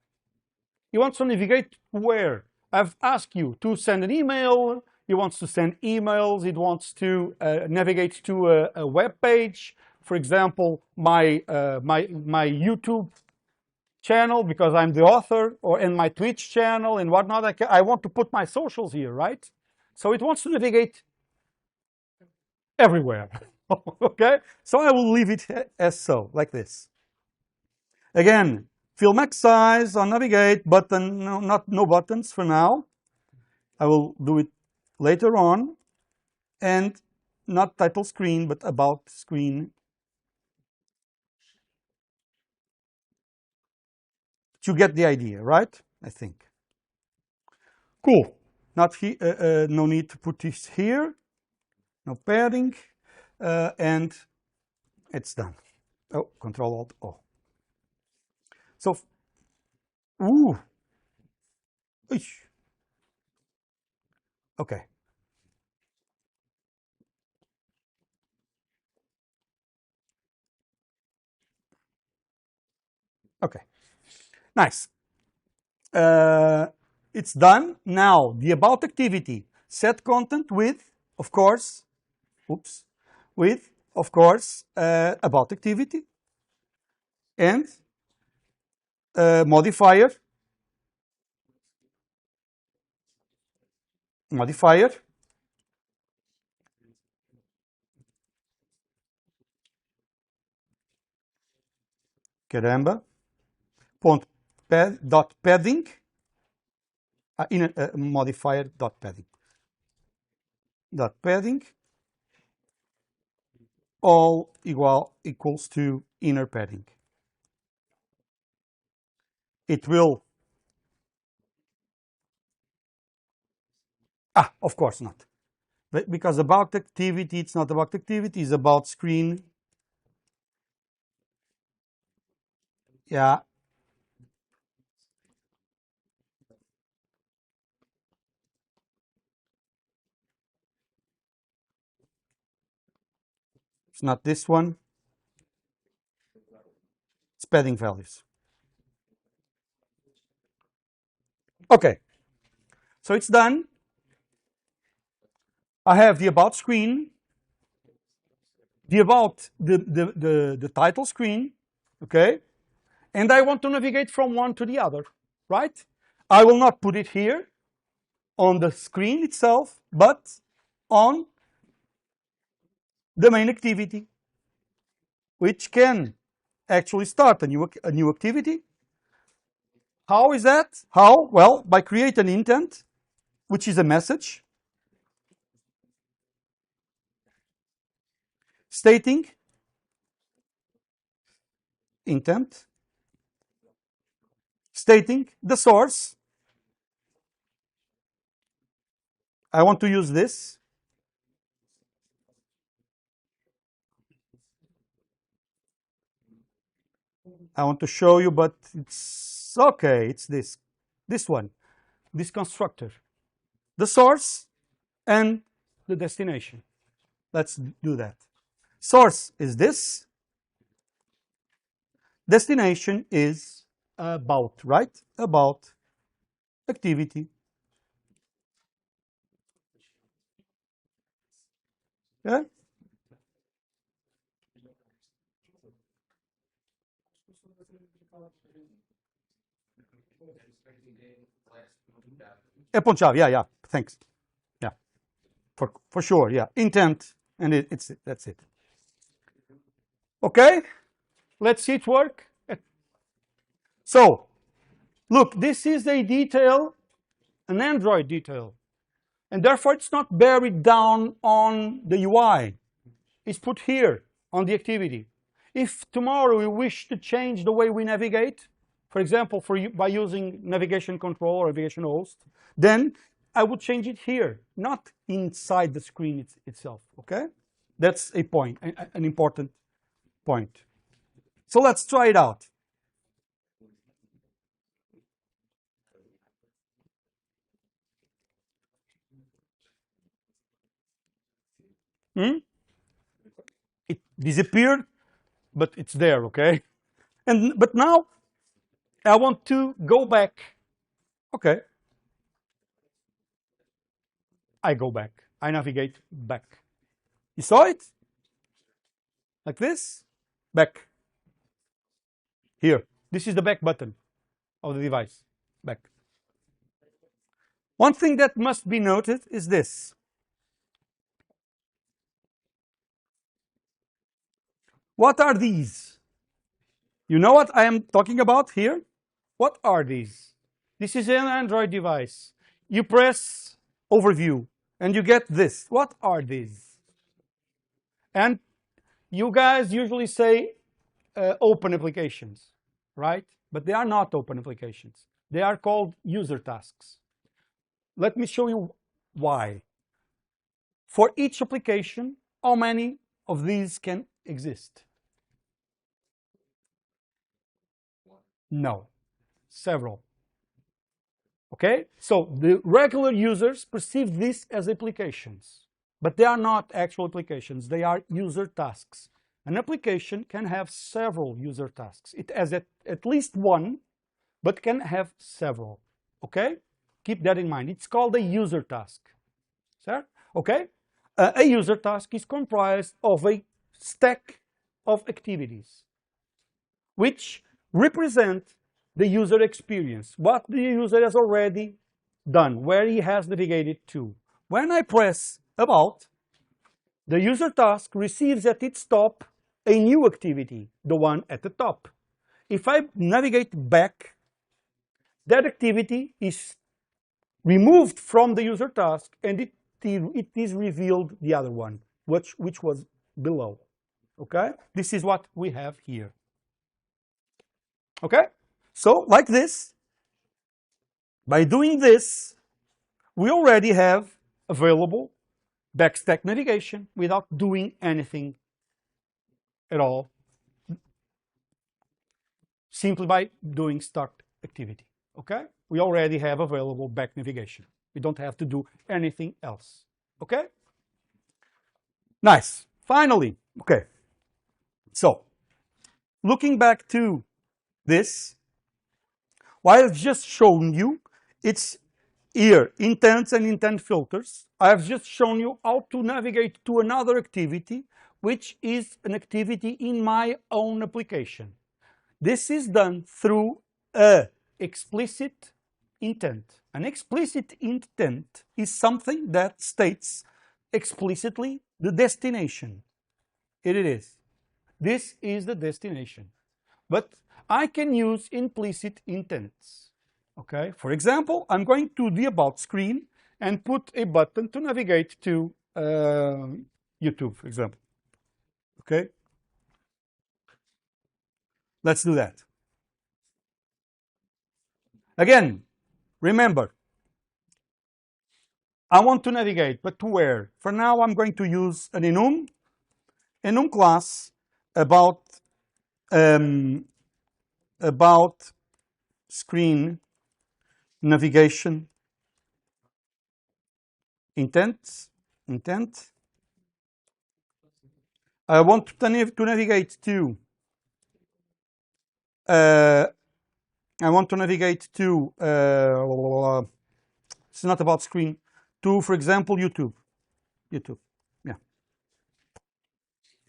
He wants to navigate where? I've asked you to send an email. He wants to send emails. It wants to navigate to a web page. For example, my YouTube channel, because I'm the author, or in my Twitch channel and whatnot. I want to put my socials here, right? So it wants to navigate everywhere. Okay, so I will leave it as so, like this. Again, fill max size on navigate button, no buttons for now. I will do it later on, and not title screen, but about screen. You get the idea, right? I think. Cool. Not no need to put this here. No padding, and it's done. Oh, Control Alt O. So, ooh, okay. Okay, nice. It's done. Now, the about activity, set content with, of course, oops, with, of course, about activity, and modifier, caramba, dot padding, modifier dot padding, all equals to inner padding. It will, of course not, because about activity, it's not about activity, it's about screen. Yeah. It's not this one. It's padding values. Okay. So it's done. I have the about screen, the about the title screen, okay? And I want to navigate from one to the other, right? I will not put it here on the screen itself, but on the main activity, which can actually start a new activity. How is that? How? Well, by creating an intent, which is a message stating intent, stating the source. I want to use this. I want to show you, but it's okay. It's this one, this constructor, the source and the destination. Let's do that. Source is this. Destination is about, right? About activity. Yeah? É ponto-chave, yeah, thanks. Yeah, for sure, yeah. Intent, and that's it. Okay, let's see it work. So, look, this is a detail, an Android detail, and therefore it's not buried down on the UI. It's put here on the activity. If tomorrow we wish to change the way we navigate, for example, by using navigation control or navigation host, then I would change it here, not inside the screen itself, okay? That's a point, an important point. So let's try it out. It disappeared, but it's there, okay? But now I want to go back. Okay. I go back. I navigate back. You saw it? Like this? Back. Here. This is the back button of the device. Back. One thing that must be noted is this. What are these? You know what I am talking about here? What are these? This is an Android device. You press overview and you get this. What are these? And you guys usually say open applications, right? But they are not open applications. They are called user tasks. Let me show you why. For each application, how many of these can exist? No, several. Okay, so the regular users perceive this as applications, but they are not actual applications. They are user tasks. An application can have several user tasks. It has at least one, but can have several. Okay, keep that in mind. It's called a user task. Sir? Okay, a user task is comprised of a stack of activities, which represent the user experience, what the user has already done, where he has navigated to. When I press About, the user task receives at its top a new activity, the one at the top. If I navigate back, that activity is removed from the user task and it is revealed the other one, which was below. Okay? This is what we have here. Okay? So, like this, by doing this, we already have available backstack navigation without doing anything at all, simply by doing start activity. Okay? We already have available back navigation. We don't have to do anything else. Okay? Nice. Finally, okay. So, looking back to this, what I've just shown you, it's here, intents and intent filters. I've just shown you how to navigate to another activity, which is an activity in my own application. This is done through an explicit intent. An explicit intent is something that states explicitly the destination. Here it is. This is the destination. But I can use implicit intents. Okay, for example, I'm going to the About screen and put a button to navigate to YouTube, for example. Okay, let's do that. Again, remember, I want to navigate, but to where? For now, I'm going to use an enum class about screen navigation intent. I want to navigate to it's not about screen, to, for example, YouTube, yeah.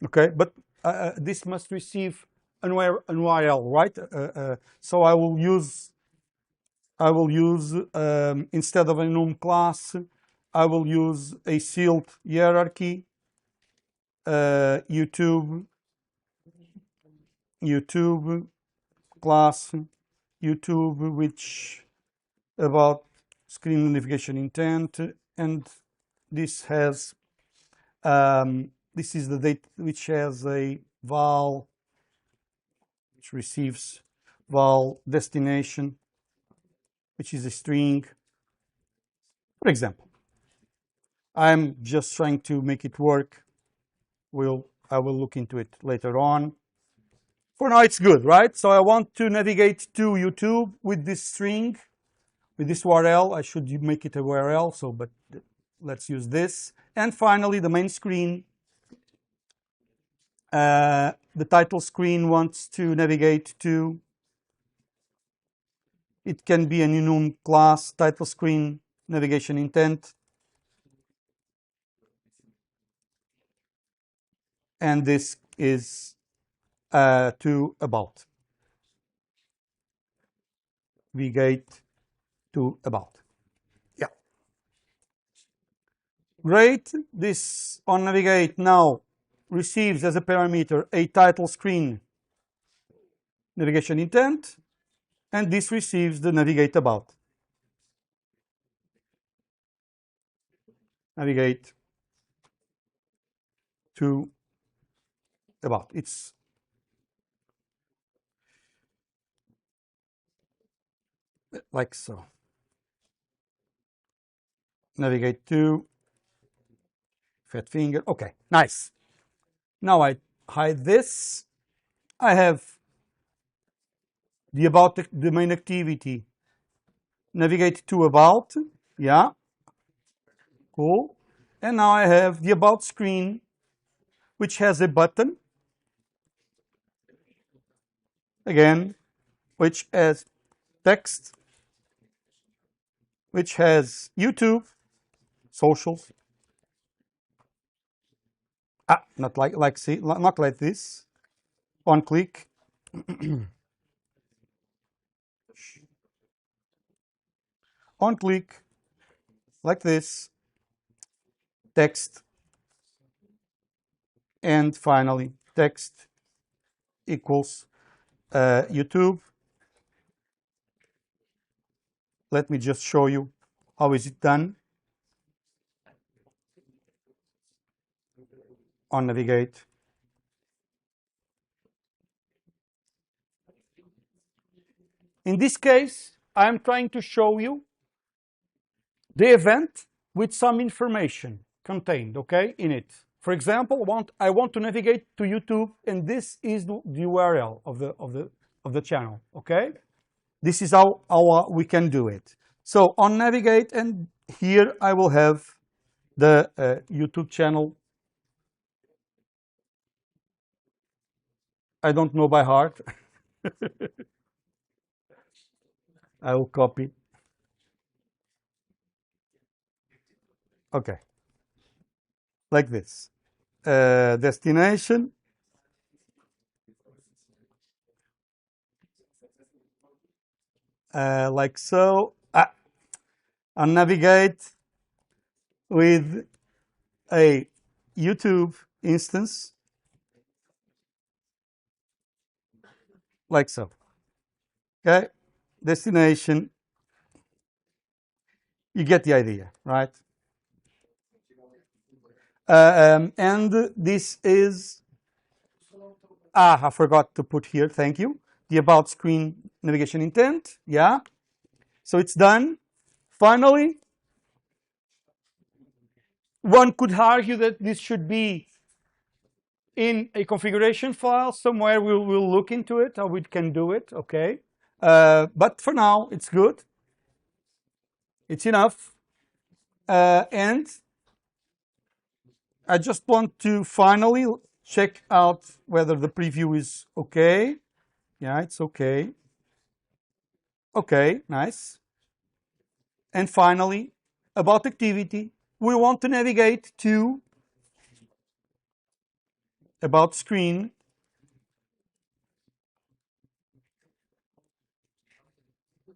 Okay, but this must receive an URL, right? So I will use instead of an enum class, I will use a sealed hierarchy, YouTube class, YouTube, which about screen navigation intent, and this has this is the date which has a val, which receives val destination, which is a string, For example, I'm just trying to make it work. I will look into it later on. For now, it's good, right? So I want to navigate to YouTube with this string, with this URL. I should make it a URL, but let's use this. And finally, the main screen. The title screen wants to navigate to. It can be an enum class, title screen, navigation intent. And this is to about. Navigate to about. Yeah. Great. This on navigate now receives as a parameter a title screen navigation intent, and this receives the navigate about. Navigate to about. It's like so. Navigate to fat finger. Okay, nice. Now I hide this. I have the about the main activity. Navigate to about. Yeah. Cool. And now I have the about screen, which has a button. Again, which has text, which has YouTube, socials. Not like this. On click. On click, like this. Text. And finally, text equals YouTube. Let me just show you how is it done. On navigate. In this case, I'm trying to show you the event with some information contained, okay, in it. For example, I want to navigate to YouTube, and this is the URL of the channel, okay? This is how we can do it. So on navigate, and here I will have the YouTube channel. I don't know by heart. I will copy. Okay. Like this. Destination. Like so. And navigate with a YouTube instance. Like so. Okay. Destination. You get the idea, right? And this is, I forgot to put here, thank you, the about screen navigation intent, yeah. So it's done. Finally, one could argue that this should be in a configuration file somewhere. We'll look into it, how we can do it, okay. But for now, it's good. It's enough. And I just want to finally check out whether the preview is okay. Yeah, it's okay. Okay, nice. And finally, about activity, we want to navigate to about screen.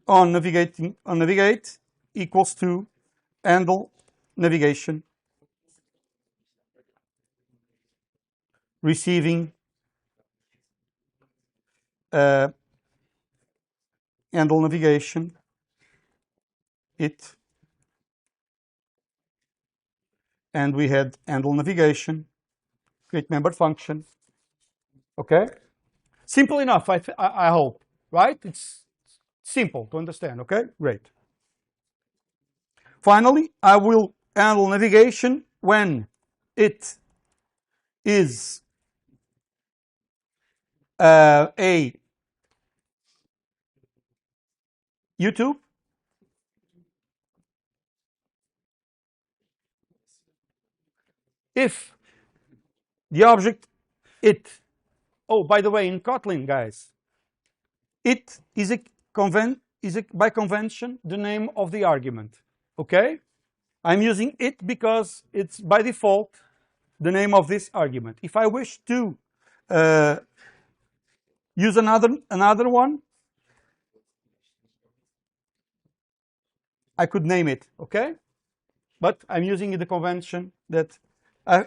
On navigate equals to handle navigation. Receiving handle navigation, it, and we had handle navigation, create member function. Okay, simple enough. I hope, right? It's simple to understand. Okay, great. Finally, I will handle navigation when it is a YouTube, if the object it, oh, by the way, in Kotlin, guys, it is by convention the name of the argument. Okay, I'm using it because it's by default the name of this argument. If I wish to use another one, I could name it. Okay, but I'm using the convention that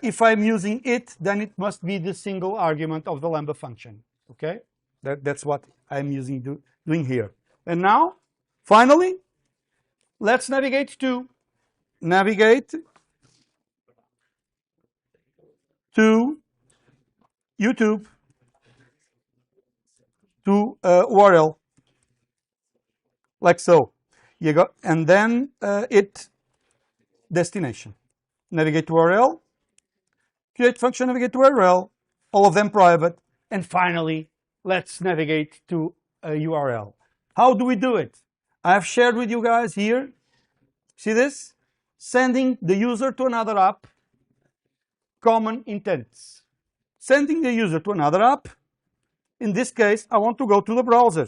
if I'm using it, then it must be the single argument of the Lambda function. Okay, that's what I'm doing here. And now, finally, let's navigate to YouTube, to URL, like so. You go, and then it destination. Navigate to URL, create function, navigate to URL, all of them private, and finally, let's navigate to a URL. How do we do it? I have shared with you guys here. See this? Sending the user to another app, common intents. Sending the user to another app. In this case, I want to go to the browser.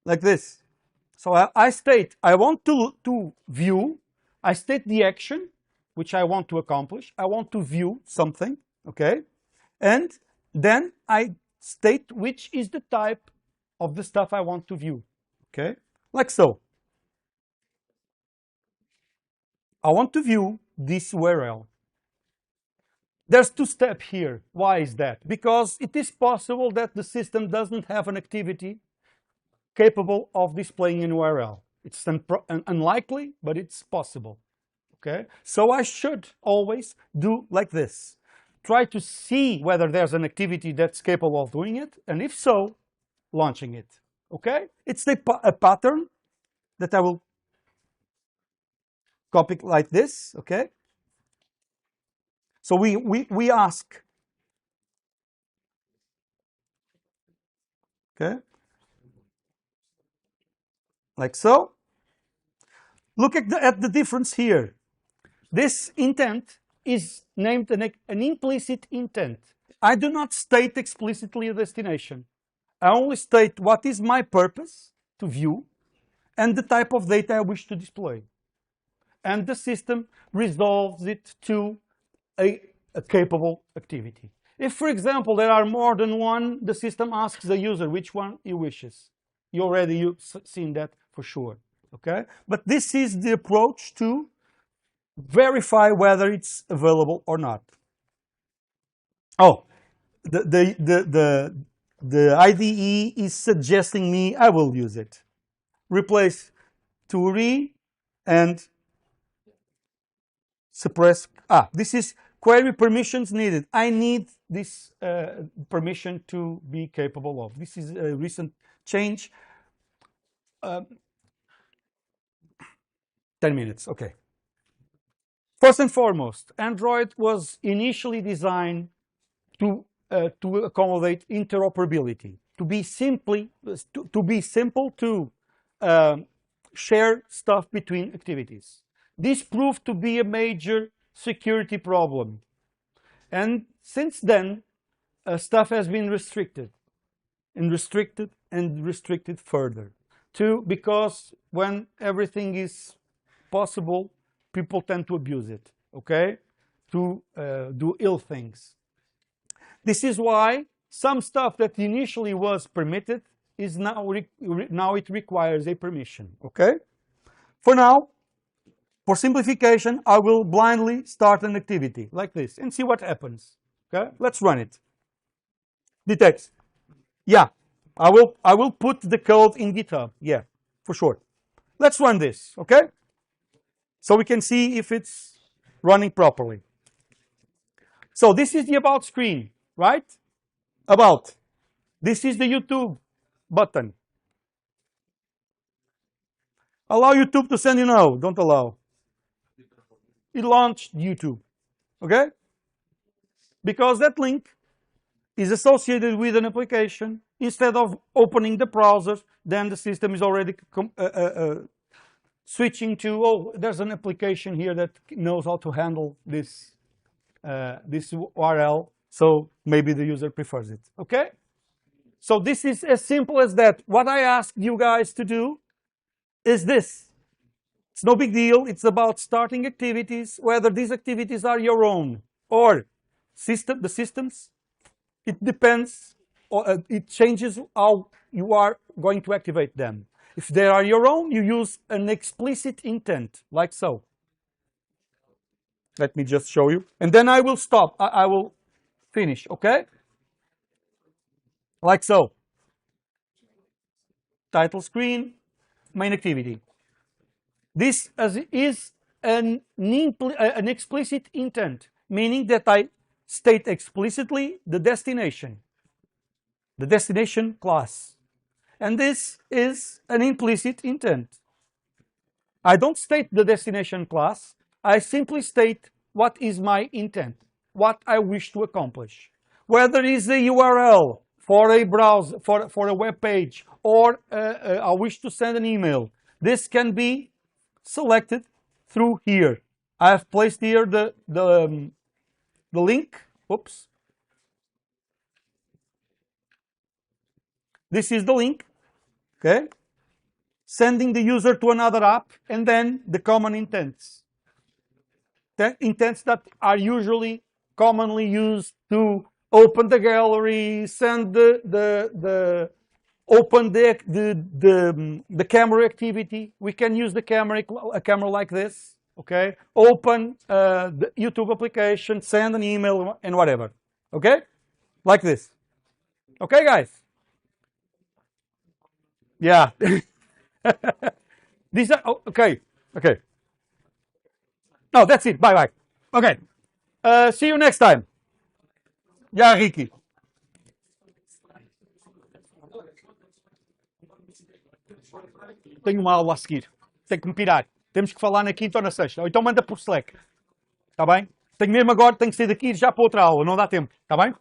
Like this. So I state I want to view, I state the action which I want to accomplish. I want to view something, okay? And then I state which is the type of the stuff I want to view, okay? Like so. I want to view this URL. There's two steps here. Why is that? Because it is possible that the system doesn't have an activity capable of displaying an URL. It's unlikely, but it's possible. Okay? So I should always do like this. Try to see whether there's an activity that's capable of doing it, and if so, launching it. Okay? It's a pattern that I will copy like this. Okay? So we ask. Okay? Like so. Look at the difference here. This intent is named an implicit intent. I do not state explicitly a destination. I only state what is my purpose to view and the type of data I wish to display. And the system resolves it to a capable activity. If, for example, there are more than one, the system asks the user which one he wishes. You've seen that for sure. Okay? But this is the approach to verify whether it's available or not. Oh, the IDE is suggesting me I will use it. Replace to and suppress. This is query permissions needed. I need this permission to be capable of. This is a recent change. 10 minutes, okay. First and foremost, Android was initially designed to accommodate interoperability, to be simple to share stuff between activities. This proved to be a major security problem, and since then, stuff has been restricted further. Because when everything is possible, people tend to abuse it, okay? To do ill things. This is why some stuff that initially was permitted is now it requires a permission, okay? For now, for simplification, I will blindly start an activity like this and see what happens. Okay, let's run it. Detects. Yeah, I will put the code in GitHub. Yeah, for sure. Let's run this, okay? So we can see if it's running properly. So this is the about screen, right? About. This is the YouTube button. Allow YouTube to send you no. Don't allow. It launched YouTube. Okay? Because that link is associated with an application. Instead of opening the browser, then the system is already switching to, oh, there's an application here that knows how to handle this, this URL. So maybe the user prefers it. Okay? So this is as simple as that. What I asked you guys to do is this. It's no big deal. It's about starting activities, whether these activities are your own or the systems. It depends, or it changes how you are going to activate them. If they are your own, you use an explicit intent, like so. Let me just show you. And then I will stop. I will finish, okay? Like so. Title screen, main activity. This is an explicit intent, meaning that I state explicitly the destination class. And this is an implicit intent. I don't state the destination class. I simply state what is my intent, what I wish to accomplish. Whether it's a URL for a browser, for a web page, or I wish to send an email, this can be selected through here. I have placed here the link. Oops. This is the link. Okay. Sending the user to another app, and then the common intents. The intents that are usually commonly used to open the gallery, send open the camera activity. We can use a camera like this. Okay, open the YouTube application, send an email, and whatever. Okay, like this. Okay, guys. Yeah. These are okay. Okay. No, that's it. Bye bye. Okay. See you next time. Yeah, Ricky. Tenho uma aula a seguir. Tenho que me pirar. Temos que falar na quinta ou na sexta. Ou então manda por Slack. Está bem? Tenho mesmo agora, tenho que sair daqui já para outra aula. Não dá tempo. Está bem?